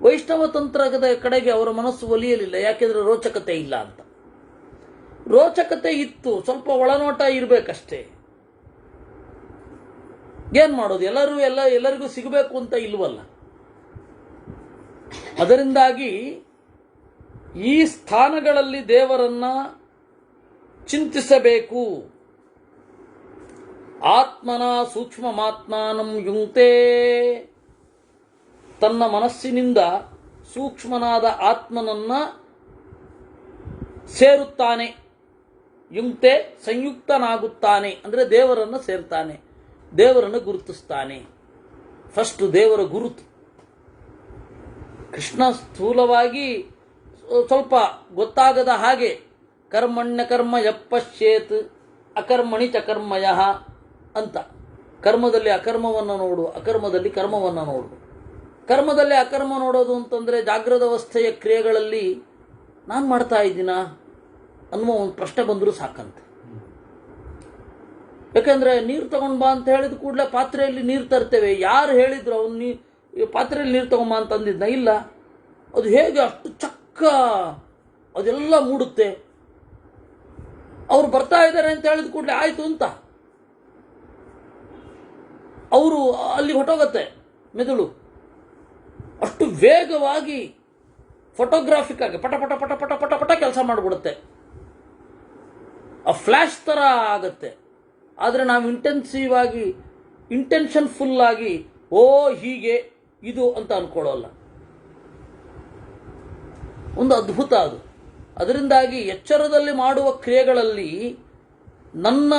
ವೈಷ್ಣವ ತಂತ್ರದ ಕಡೆಗೆ ಅವರ ಮನಸ್ಸು ಒಲಿಯಲಿಲ್ಲ, ಯಾಕೆಂದರೆ ರೋಚಕತೆ ಇಲ್ಲ ಅಂತ. ರೋಚಕತೆ ಇತ್ತು, ಸ್ವಲ್ಪ ಒಳನೋಟ ಇರಬೇಕಷ್ಟೇ. ಏನ್ ಮಾಡೋದು, ಎಲ್ಲರಿಗೂ ಸಿಗಬೇಕು ಅಂತ ಇಲ್ವಲ್ಲ. ಅದರಿಂದಾಗಿ ಈ ಸ್ಥಾನಗಳಲ್ಲಿ ದೇವರನ್ನ ಚಿಂತಿಸಬೇಕು. ಆತ್ಮನ ಸೂಕ್ಷ್ಮಮಾತ್ಮಾನಂ ಯುಂಕ್ತೆ, ತನ್ನ ಮನಸ್ಸಿನಿಂದ ಸೂಕ್ಷ್ಮನಾದ ಆತ್ಮನನ್ನ ಸೇರುತ್ತಾನೆ. ಯುಂಕ್ತೆ ಸಂಯುಕ್ತನಾಗುತ್ತಾನೆ ಅಂದರೆ ದೇವರನ್ನು ಸೇರ್ತಾನೆ, ದೇವರನ್ನು ಗುರುತಿಸ್ತಾನೆ. ಫಸ್ಟ್ ದೇವರ ಗುರುತು. ಕೃಷ್ಣ ಸ್ಥೂಲವಾಗಿ ಸ್ವಲ್ಪ ಗೊತ್ತಾಗದ ಹಾಗೆ ಕರ್ಮಣ್ಯ ಕರ್ಮ ಯಪ್ಪಶ್ಯೇತ್ ಅಕರ್ಮಣಿ ಚ ಕರ್ಮಯಃ ಅಂತ, ಕರ್ಮದಲ್ಲಿ ಅಕರ್ಮವನ್ನು ನೋಡು, ಅಕರ್ಮದಲ್ಲಿ ಕರ್ಮವನ್ನು ನೋಡು. ಕರ್ಮದಲ್ಲಿ ಅಕರ್ಮ ನೋಡೋದು ಅಂತಂದರೆ ಜಾಗೃತ ಅವಸ್ಥೆಯ ಕ್ರಿಯೆಗಳಲ್ಲಿ ನಾನು ಮಾಡ್ತಾ ಇದ್ದೀನಾ, ಅನ್ನುವ ಒಂದು ಪ್ರಶ್ನೆ ಬಂದರೂ ಸಾಕಂತೆ. ಯಾಕೆಂದ್ರೆ ನೀರು ತಗೊಂಡ್ ಬಾ ಅಂತ ಹೇಳಿದ ಕೂಡಲೇ ಪಾತ್ರೆಯಲ್ಲಿ ನೀರು ತರ್ತೇವೆ. ಯಾರು ಹೇಳಿದ್ರು ಅವನು ಪಾತ್ರೆಯಲ್ಲಿ ನೀರು ತಗೊಂಬ ಅಂತ ಅಂದಿದ್ನ? ಇಲ್ಲ. ಅದು ಹೇಗೆ ಅಷ್ಟು ಚಕ್ಕ ಅದೆಲ್ಲ ಮೂಡುತ್ತೆ. ಅವ್ರು ಬರ್ತಾ ಇದ್ದಾರೆ ಅಂತ ಹೇಳಿದ ಕೂಡಲೇ ಆಯ್ತು ಅಂತ ಅವರು ಅಲ್ಲಿ ಹೊಟ್ಟೋಗತ್ತೆ ಮೆದುಳು. ಅಷ್ಟು ವೇಗವಾಗಿ ಫೋಟೋಗ್ರಾಫಿಕ್ ಆಗಿ ಪಟ ಪಟ ಪಟ ಪಟ ಪಟ ಪಟ ಕೆಲಸ ಮಾಡಿಬಿಡುತ್ತೆ. ಆ ಫ್ಲ್ಯಾಶ್ ಥರ ಆಗತ್ತೆ. ಆದರೆ ನಾವು ಇಂಟೆನ್ಸಿವ್ ಆಗಿ ಇಂಟೆನ್ಷನ್ ಫುಲ್ ಆಗಿ ಓ ಹೀಗೆ ಇದು ಅಂತ ಅನ್ಕೊಳ್ಳೋಲ್ಲ. ಒಂದು ಅದ್ಭುತ ಅದು. ಅದರಿಂದಾಗಿ ಎಚ್ಚರದಲ್ಲಿ ಮಾಡುವ ಕ್ರಿಯೆಗಳಲ್ಲಿ ನನ್ನ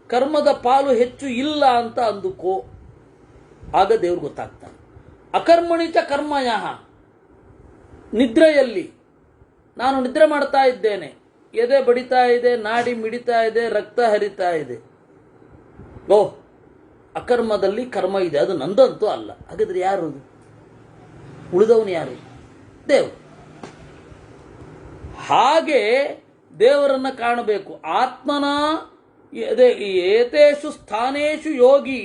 ಕರ್ಮದ ಪಾಲು ಹೆಚ್ಚು ಇಲ್ಲ ಅಂತ ಅಂದುಕೋ, ಆಗ ದೇವ್ರು ಗೊತ್ತಾಗ್ತಾನೆ. ಅಕರ್ಮಣಿಚ ಕರ್ಮಯಃ, ನಿದ್ರೆಯಲ್ಲಿ ನಾನು ನಿದ್ರೆ ಮಾಡ್ತಾ ಇದ್ದೇನೆ, ಎದೆ ಬಡಿತಾ ಇದೆ, ನಾಡಿ ಮಿಡಿತಾ ಇದೆ, ರಕ್ತ ಹರಿತಾ ಇದೆ. ಓ, ಅಕರ್ಮದಲ್ಲಿ ಕರ್ಮ ಇದೆ, ಅದು ನಂದಂತೂ ಅಲ್ಲ. ಹಾಗಾದ್ರೆ ಯಾರು? ಉಳಿದವನು ಯಾರು? ದೇವರು. ಹಾಗೆ ದೇವರನ್ನ ಕಾಣಬೇಕು. ಆತ್ಮನ ಏತೇಷು ಸ್ಥಾನೇಶು ಯೋಗಿ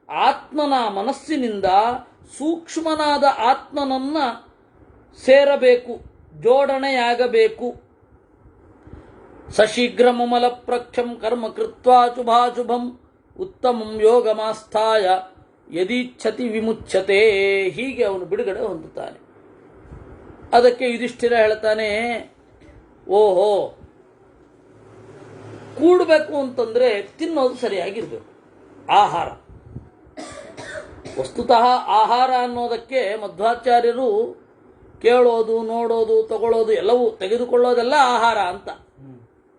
ಆತ್ಮನ ಮನಸ್ಸಿನಿಂದ ಸೂಕ್ಷ್ಮನಾದ ಆತ್ಮನನ್ನ ಸೇರಬೇಕು, ಜೋಡಣೆಯಾಗಬೇಕು. ಸಶೀಘ್ರಮಲ ಪ್ರಕ್ಷಂ ಕರ್ಮ ಕೃತ್ವಾ ಶುಭಾಶುಭಂ ಉತ್ತಮಂ ಯೋಗಮಾಸ್ಥಾಯ ಯದಿಚ್ಛತಿ ವಿಮುಚ್ಯತೆ. ಹೀಗೆ ಅವನು ಬಿಡುಗಡೆ ಹೊಂದುತ್ತಾನೆ. ಅದಕ್ಕೆ ಯುಧಿಷ್ಠಿರ ಹೇಳ್ತಾನೆ, ಓಹೋ, ಕೂಡಬೇಕು ಅಂತಂದ್ರೆ ತಿನ್ನೋದು ಸರಿಯಾಗಿರ್ಬೇಕು. ಆಹಾರ, ವಸ್ತುತಃ ಆಹಾರ ಅನ್ನೋದಕ್ಕೆ ಮಧ್ವಾಚಾರ್ಯರು ಕೇಳೋದು, ನೋಡೋದು, ತಗೊಳ್ಳೋದು ಎಲ್ಲವೂ ತೆಗೆದುಕೊಳ್ಳೋದೆಲ್ಲ ಆಹಾರ ಅಂತ.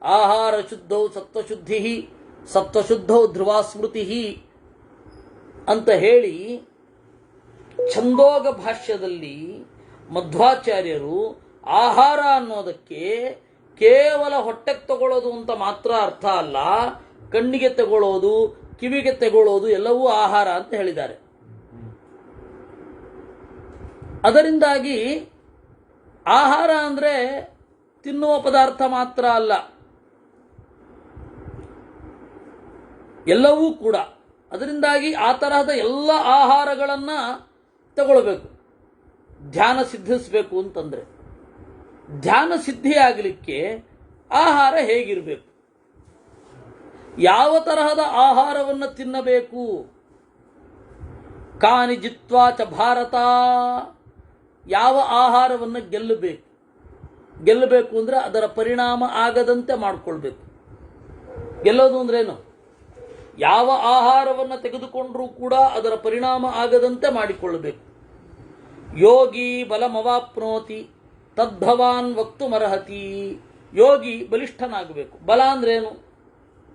ಆಹಾರ ಶುದ್ಧೌ ಸತ್ವಶುದ್ಧಿ, ಸತ್ವಶುದ್ಧೌ ಧ್ರುವ ಸ್ಮೃತಿ ಅಂತ ಹೇಳಿ ಛಂದೋಗ ಭಾಷ್ಯದಲ್ಲಿ ಮಧ್ವಾಚಾರ್ಯರು ಆಹಾರ ಅನ್ನೋದಕ್ಕೆ ಕೇವಲ ಹೊಟ್ಟೆಗೆ ತಗೊಳ್ಳೋದು ಅಂತ ಮಾತ್ರ ಅರ್ಥ ಅಲ್ಲ, ಕಣ್ಣಿಗೆ ತಗೊಳ್ಳೋದು, ಕಿವಿಗೆ ತಗೊಳ್ಳೋದು ಎಲ್ಲವೂ ಆಹಾರ ಅಂತ ಹೇಳಿದ್ದಾರೆ. ಅದರಿಂದಾಗಿ ಆಹಾರ ಅಂದ್ರೆ ತಿನ್ನುವ ಪದಾರ್ಥ ಮಾತ್ರ ಅಲ್ಲ, ಎಲ್ಲವೂ ಕೂಡ. ಅದರಿಂದಾಗಿ ಆ ತರಹದ ಎಲ್ಲ ಆಹಾರಗಳನ್ನು ತಗೊಳ್ಬೇಕು. ಧ್ಯಾನ ಸಿದ್ಧಿಸಬೇಕು ಅಂತಂದ್ರೆ, ಧ್ಯಾನ ಸಿದ್ಧಿಯಾಗಲಿಕ್ಕೆ ಆಹಾರ ಹೇಗಿರಬೇಕು, ಯಾವ ತರಹದ ಆಹಾರವನ್ನು ತಿನ್ನಬೇಕು? ಕಾನಿ ಜಿತ್ವಾ ಚ ಭಾರತ, ಯಾವ ಆಹಾರವನ್ನು ಗೆಲ್ಲಬೇಕು? ಗೆಲ್ಲಬೇಕು ಅಂದ್ರೆ ಅದರ ಪರಿಣಾಮ ಆಗದಂತೆ ಮಾಡಿಕೊಳ್ಬೇಕು. ಗೆಲ್ಲೋದು ಅಂದ್ರೇನು? ಯಾವ ಆಹಾರವನ್ನು ತೆಗೆದುಕೊಂಡರೂ ಕೂಡ ಅದರ ಪರಿಣಾಮ ಆಗದಂತೆ ಮಾಡಿಕೊಳ್ಳಬೇಕು. ಯೋಗಿ ಬಲಮವಾಪ್ನೋತಿ ತದ್ಭವಾನ್ ವಕ್ತುಮರ್ಹತಿ. ಯೋಗಿ ಬಲಿಷ್ಠನಾಗಬೇಕು. ಬಲ ಅಂದ್ರೇನು?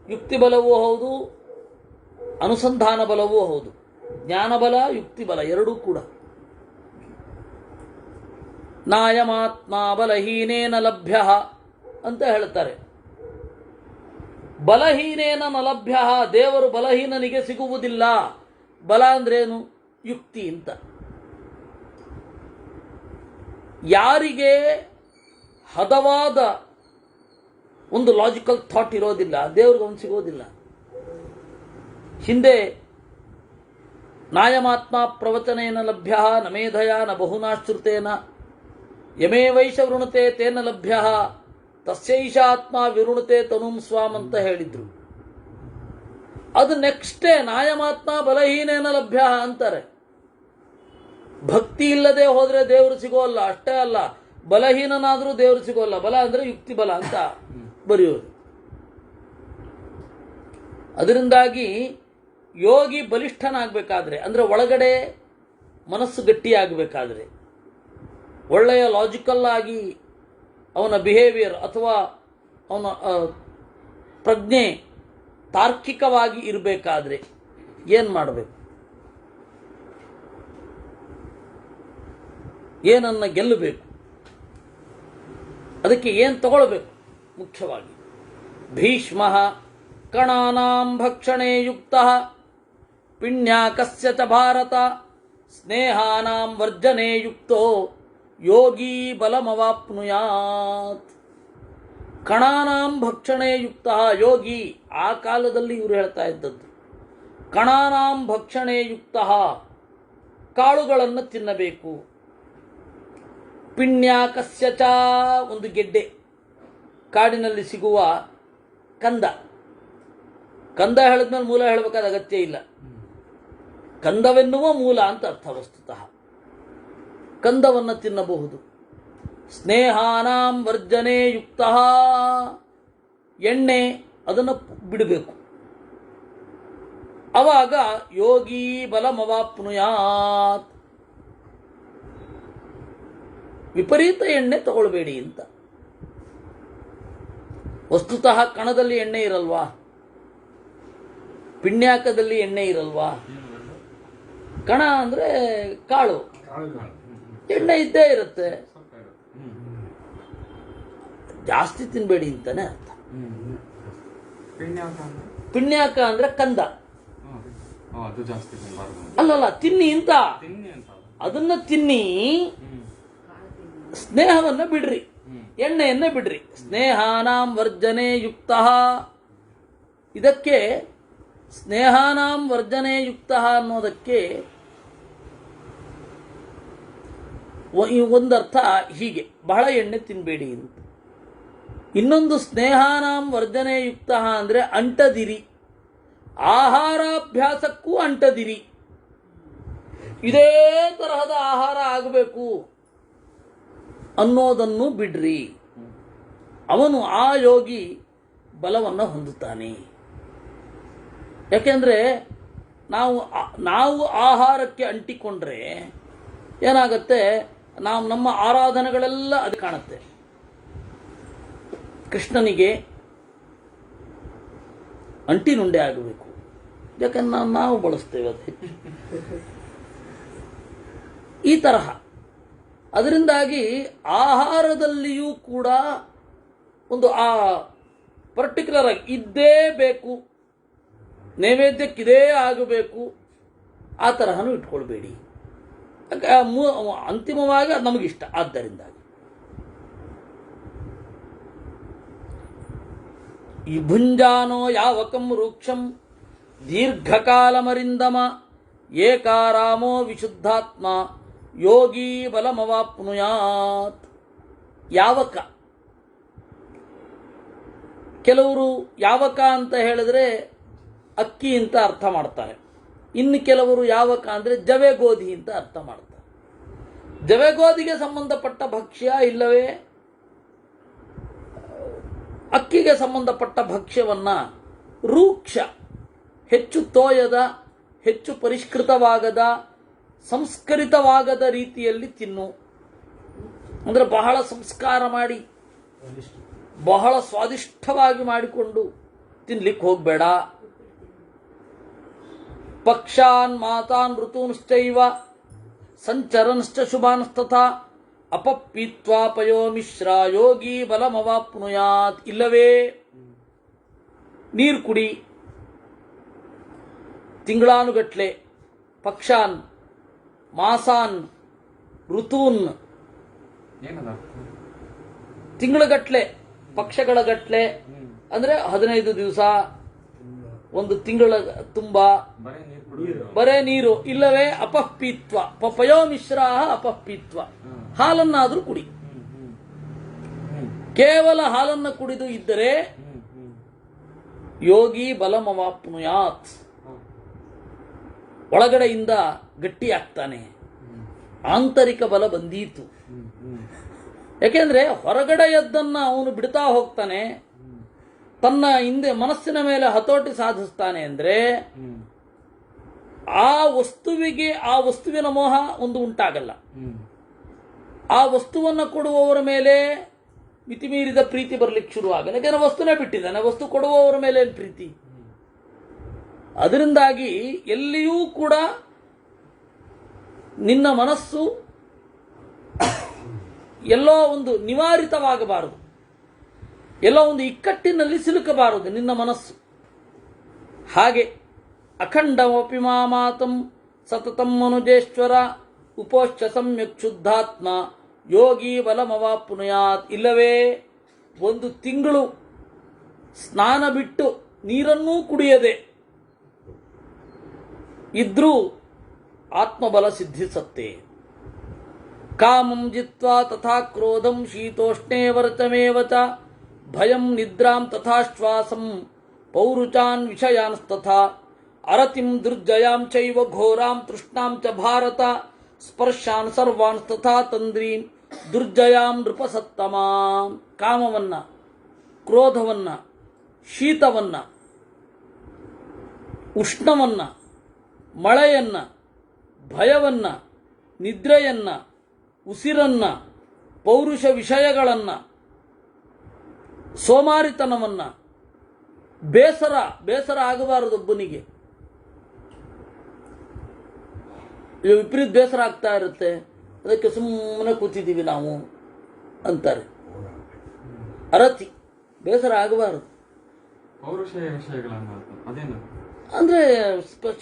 ಯುಕ್ತಿ ಬಲವೂ ಹೌದು, ಅನುಸಂಧಾನ ಬಲವೂ ಹೌದು. ಜ್ಞಾನಬಲ, ಯುಕ್ತಿ ಬಲ ಎರಡೂ ಕೂಡ. ನಾಯಮಾತ್ಮ ಬಲಹೀನೇನ ಲಭ್ಯ ಅಂತ ಹೇಳ್ತಾರೆ. ಬಲಹೀನೇನ ನಲಭ್ಯ, ದೇವರು ಬಲಹೀನನಿಗೆ ಸಿಗುವುದಿಲ್ಲ. ಬಲ ಅಂದ್ರೇನು? ಯುಕ್ತಿ ಅಂತ. ಯಾರಿಗೆ ಹದವಾದ ಒಂದು ಲಾಜಿಕಲ್ ಥಾಟ್ ಇರೋದಿಲ್ಲ, ದೇವ್ರಿಗೆ ಅವನು ಸಿಗೋದಿಲ್ಲ. ಹಿಂದೆ ನಾಯಮಾತ್ಮ ಪ್ರವಚನೇನ ಲಭ್ಯ ನ ಮೇಧಯ ನ ಬಹುನಾಶ್ರುತೇನ ಯಮೇ ವೈಷ ವೃಣತೆ ತೇನ ಲಭ್ಯ ತಸ್ಯೈಷ ಆತ್ಮ ವಿರುಣತೆ ತನುಂ ಸ್ವಾಮ್ ಅಂತ ಹೇಳಿದ್ರು. ಅದು ನೆಕ್ಸ್ಟೇ ನಾಯಮಾತ್ಮ ಬಲಹೀನೇನ ಲಭ್ಯ ಅಂತಾರೆ. ಭಕ್ತಿ ಇಲ್ಲದೆ ಹೋದ್ರೆ ದೇವರು ಸಿಗೋಲ್ಲ. ಅಷ್ಟೇ ಅಲ್ಲ, ಬಲಹೀನನಾದ್ರೂ ದೇವರು ಸಿಗೋಲ್ಲ. ಬಲ ಅಂದ್ರೆ ಯುಕ್ತಿ ಬಲ ಅಂತ ಬರೆಯೋದು. ಅದರಿಂದಾಗಿ ಯೋಗಿ ಬಲಿಷ್ಠನಾಗಬೇಕಾದ್ರೆ, ಅಂದ್ರೆ ಒಳಗಡೆ ಮನಸ್ಸು ಗಟ್ಟಿಯಾಗಬೇಕಾದ್ರೆ, ಒಳ್ಳೆಯ ಲಾಜಿಕಲ್ ಆಗಿ ಅವನ ಬಿಹೇವಿಯರ್ ಅಥವಾ ಅವನ ಪ್ರಜ್ಞೆ ತಾರ್ಕಿಕವಾಗಿ ಇರಬೇಕಾದ್ರೆ ಏನು ಮಾಡಬೇಕು? ಏನನ್ನ ಗೆಲ್ಲಬೇಕು? ಅದಕ್ಕೆ ಏನು ತಗೊಳ್ಬೇಕು? ಮುಖ್ಯವಾಗಿ ಭೀಷ್ಮ ಕಣಾನಾಂ ಭಕ್ಷಣೆ ಯುಕ್ತ ಪಿಣ್ಯಾಕಸ್ಯ ಚ ಭಾರತ ಸ್ನೇಹಾನಾಂ ವರ್ಜನೆ ಯುಕ್ತೋ ಯೋಗಿ ಬಲಮವಾಪ್ನುಯಾತ್. ಕಣಾನಾಂ ಭಕ್ಷಣೆ ಯುಕ್ತ ಯೋಗಿ ಆ ಕಾಲದಲ್ಲಿ ಇವರು ಹೇಳ್ತಾ ಇದ್ದದ್ದು ಕಣಾನಾಂ ಭಕ್ಷಣೆ ಯುಕ್ತ ಕಾಳುಗಳನ್ನು ತಿನ್ನಬೇಕು. ಪಿಣ್ಯಾಕಸ್ಯ ಚ ಒಂದು ಗೆಡ್ಡೆ, ಕಾಡಿನಲ್ಲಿ ಸಿಗುವ ಕಂದ. ಕಂದ ಹೇಳಿದ್ಮೇಲೆ ಮೂಲ ಹೇಳಬೇಕಾದ ಅಗತ್ಯ ಇಲ್ಲ. ಕಂದವೆನ್ನುವ ಮೂಲ ಅಂತ ಅರ್ಥ. ವಸ್ತುತಃ ಕಂದವನ್ನು ತಿನ್ನಬಹುದು. ಸ್ನೇಹಾನಾಂ ವರ್ಜನೆ ಯುಕ್ತ ಎಣ್ಣೆ ಅದನ್ನು ಬಿಡಬೇಕು. ಅವಾಗ ಯೋಗಿ ಬಲಮವಾಪ್ನುಯಾತ್. ವಿಪರೀತ ಎಣ್ಣೆ ತಗೊಳ್ಬೇಡಿ ಅಂತ. ವಸ್ತುತಃ ಕಣದಲ್ಲಿ ಎಣ್ಣೆ ಇರಲ್ವಾ? ಪಿಣ್ಯಾಕದಲ್ಲಿ ಎಣ್ಣೆ ಇರಲ್ವಾ? ಕಣ ಅಂದ್ರೆ ಕಾಳು, ಎಣ್ಣೆ ಇದ್ದೇ ಇರುತ್ತೆ. ಜಾಸ್ತಿ ತಿನ್ಬೇಡಿ ಅಂತಾನೆ ಅರ್ಥ. ಪಿಣ್ಯಾಕ ಅಂದ್ರೆ ಕಂದ. ಅಲ್ಲಲ್ಲ, ತಿನ್ನಿ ಅಂತ. ಅದನ್ನ ತಿನ್ನಿ, ಸ್ನೇಹವನ್ನ ಬಿಡ್ರಿ, ಎಣ್ಣೆಯನ್ನ ಬಿಡ್ರಿ. ಸ್ನೇಹಾನಾಂ ವರ್ಜನೆ ಯುಕ್ತ. ಇದಕ್ಕೆ ಸ್ನೇಹಾನಾಂ ವರ್ಜನೆ ಯುಕ್ತ ಅನ್ನೋದಕ್ಕೆ ಒಂದರ್ಥ ಹೀಗೆ, ಬಹಳ ಎಣ್ಣೆ ತಿನ್ಬೇಡಿ ಅಂತ. ಇನ್ನೊಂದು ಸ್ನೇಹಾನಾಂ ವರ್ಜನೆ ಯುಕ್ತ ಅಂದ್ರೆ ಅಂಟದಿರಿ, ಆಹಾರಾಭ್ಯಾಸಕ್ಕೂ ಅಂಟದಿರಿ. ಇದೇ ತರಹದ ಆಹಾರ ಆಗಬೇಕು ಅನ್ನೋದನ್ನು ಬಿಡ್ರಿ. ಅವನು ಆ ಯೋಗಿ ಬಲವನ್ನು ಹೊಂದುತ್ತಾನೆ. ಯಾಕೆಂದ್ರೆ ನಾವು ಆಹಾರಕ್ಕೆ ಅಂಟಿಕೊಂಡ್ರೆ ಏನಾಗತ್ತೆ, ನಮ್ಮ ಆರಾಧನೆಗಳೆಲ್ಲ ಅದು ಕಾಣುತ್ತೆ. ಕೃಷ್ಣನಿಗೆ ಅಂಟಿನುಂಡೆ ಆಗಬೇಕು, ಯಾಕಂದ್ರೆ ನಾವು ಬಳಸ್ತೇವೆ ಅದು ಈ ತರಹ. ಅದರಿಂದಾಗಿ ಆಹಾರದಲ್ಲಿಯೂ ಕೂಡ ಒಂದು ಆ ಪರ್ಟಿಕ್ಯುಲರ್ ಆಗಿ ಇದ್ದೇ ಬೇಕು, ನೈವೇದ್ಯಕ್ಕಿದೇ ಆಗಬೇಕು, ಆ ತರಹನೂ ಇಟ್ಕೊಳ್ಬೇಡಿ. ಅಂತಿಮವಾಗಿ ಅದು ನಮಗಿಷ್ಟ. ಆದ್ದರಿಂದಾಗಿ ಈ ಭುಂಜಾನೋ ಯಾವಕಂ ರೂಕ್ಷಂ ದೀರ್ಘಕಾಲಮರಿಂದಮ ಏಕಾರಾಮೋ ವಿಶುದ್ಧಾತ್ಮ ಯೋಗಿ ಬಲಮವಾಪ್ನುಯಾತ್. ಯಾವಕ, ಕೆಲವರು ಯಾವಕ ಅಂತ ಹೇಳಿದ್ರೆ ಅಕ್ಕಿ ಅಂತ ಅರ್ಥ ಮಾಡ್ತಾರೆ. ಇನ್ನು ಕೆಲವರು ಯಾವಕ ಅಂದ್ರೆ ಜವೆ ಗೋಧಿ ಅಂತ ಅರ್ಥ ಮಾಡ್ತಾರೆ. ಜವೆ ಗೋಧಿಗೆ ಸಂಬಂಧಪಟ್ಟ ಭಕ್ಷ್ಯ ಇಲ್ಲವೇ ಅಕ್ಕಿಗೆ ಸಂಬಂಧಪಟ್ಟ ಭಕ್ಷ್ಯವನ್ನ ರೂಕ್ಷ, ಹೆಚ್ಚು ತೋಯದ, ಹೆಚ್ಚು ಪರಿಷ್ಕೃತವಾಗದ, ಸಂಸ್ಕರಿತವಾಗದ ರೀತಿಯಲ್ಲಿ ತಿನ್ನು. ಅಂದ್ರೆ ಬಹಳ ಸಂಸ್ಕಾರ ಮಾಡಿ, ಬಹಳ ಸ್ವಾದಿಷ್ಠವಾಗಿ ಮಾಡಿಕೊಂಡು ತಿನ್ಲಿಕ್ಕೆ ಹೋಗಬೇಡ. ಪಕ್ಷಾನ್ ಮಾತಾನ್ ಋತೂನ್ಶ್ಚೈವ ಸಂಚರನ್ಶ್ಚ ಶುಭಾನ್ಸ್ತಥಾ ಅಪಪೀತ್ವಾಪಯೋ ಮಿಶ್ರ ಯೋಗಿ ಬಲಮವಾಪ್ನುಯಾತ್. ಇಲ್ಲವೇ ನೀರು ಕುಡಿ ತಿಂಗಳಾನುಗಟ್ಲೆ. ಪಕ್ಷಾನ್, ಮಾಸಾನ್, ಋತೂನ್ ತಿಂಗಳಗಟ್ಲೆ, ಪಕ್ಷಗಳ ಗಟ್ಲೆ ಅಂದ್ರೆ 15 ದಿವಸ, ಒಂದು ತಿಂಗಳ ತುಂಬ ಬರೇ ನೀರು. ಇಲ್ಲವೇ ಅಪಪೀತ್ವ, ಪಪಯೋ ಮಿಶ್ರಾ ಅಪಪೀತ್ವ, ಹಾಲನ್ನಾದ್ರೂ ಕುಡಿ. ಕೇವಲ ಹಾಲನ್ನು ಕುಡಿದು ಇದ್ದರೆ ಯೋಗಿ ಬಲಮವಾಪ್ನುಯಾತ್, ಒಳಗಡೆಯಿಂದ ಗಟ್ಟಿಯಾಗ್ತಾನೆ, ಆಂತರಿಕ ಬಲ ಬಂದೀತು. ಯಾಕೆಂದ್ರೆ ಹೊರಗಡೆಯದ್ದನ್ನ ಅವನು ಬಿಡ್ತಾ ಹೋಗ್ತಾನೆ, ತನ್ನ ಹಿಂದೆ ಮನಸ್ಸಿನ ಮೇಲೆ ಹತೋಟಿ ಸಾಧಿಸ್ತಾನೆ. ಅಂದ್ರೆ ಆ ವಸ್ತುವಿಗೆ, ಆ ವಸ್ತುವಿನ ಮೋಹ ಒಂದು ಉಂಟಾಗಲ್ಲ. ಆ ವಸ್ತುವನ್ನು ಕೊಡುವವರ ಮೇಲೆ ಮಿತಿಮೀರಿದ ಪ್ರೀತಿ ಬರ್ಲಿಕ್ಕೆ ಶುರು ಆಗಲ್ಲ. ಯಾಕೆಂದ್ರೆ ವಸ್ತುನೇ ಬಿಟ್ಟಿದ್ದಾನೆ, ವಸ್ತು ಕೊಡುವವರ ಮೇಲೆ ಏನು ಪ್ರೀತಿ. ಅದರಿಂದಾಗಿ ಎಲ್ಲಿಯೂ ಕೂಡ ನಿನ್ನ ಮನಸ್ಸು ಎಲ್ಲೋ ಒಂದು ನಿವಾರಿತವಾಗಬಾರದು, ಎಲ್ಲೋ ಒಂದು ಇಕ್ಕಟ್ಟಿನಲ್ಲಿ ಸಿಲುಕಬಾರದು ನಿನ್ನ ಮನಸ್ಸು. ಹಾಗೆ ಅಖಂಡಮಪಿ ಮಾಮಾತಂ ಸತತಂ ಮನುಜೇಶ್ವರ ಉಪೋಶ್ಚ ಸಮ್ಯಕ್ ಶುದ್ಧಾತ್ಮ ಯೋಗಿ ಬಲಮವಾಪ್ನುಯಾತ್. ಇಲ್ಲವೇ 1 ತಿಂಗಳು ಸ್ನಾನ ಬಿಟ್ಟು ನೀರನ್ನೂ ಕುಡಿಯದೆ ಇದ್ರೂ ಆತ್ಮಬಲ ಸಿದ್ಧಿಸತ್ತೆ. ಕಾಮಂ ಜಿತ್ವಾ ತಥಾ ಕ್ರೋಧಂ ಶೀತೋಷ್ಣೇ ವರ್ತಮೇವ ಚ ಭಯಂ ನಿದ್ರಾಂ ತಥಾ ಶ್ವಾಸಂ ಪೌರುಚಾನ್ ವಿಷಯಾನ್ಸ್ತಥಾ ಅರತಿಂ ದುರ್ಜಯಾಂ ಚೈವ ಘೋರಾಂ ತೃಷ್ಣಾಂ ಚ ಭಾರತ ಸ್ಪರ್ಶಾನ್ ಸರ್ವಾನ್ ತಥಾ ತಂದ್ರೀಂ ದುರ್ಜಯಾಂ ನೃಪಸತ್ತಮಾಂ. ಕಾಮವನ್ನ, ಕ್ರೋಧವನ್ನ, ಶೀತವನ್ನ, ಉಷ್ಣವನ್ನ, ಮಳೆಯನ್ನ, ಭಯವನ್ನ, ನಿದ್ರೆಯನ್ನ, ಉಸಿರನ್ನ, ಪೌರುಷ ವಿಷಯಗಳನ್ನ, ಸೋಮಾರಿತನವನ್ನ, ಬೇಸರ ಆಗಬಾರದು ಒಬ್ಬನಿಗೆ. ವಿಪರೀತ ಬೇಸರ ಆಗ್ತಾ ಇರುತ್ತೆ, ಅದಕ್ಕೆ ಸುಮ್ಮನೆ ಕೂತಿದ್ದೀವಿ ನಾವು ಅಂತಾರೆ. ಅರತಿ, ಬೇಸರ ಆಗಬಾರದು. ಅಂದ್ರೆ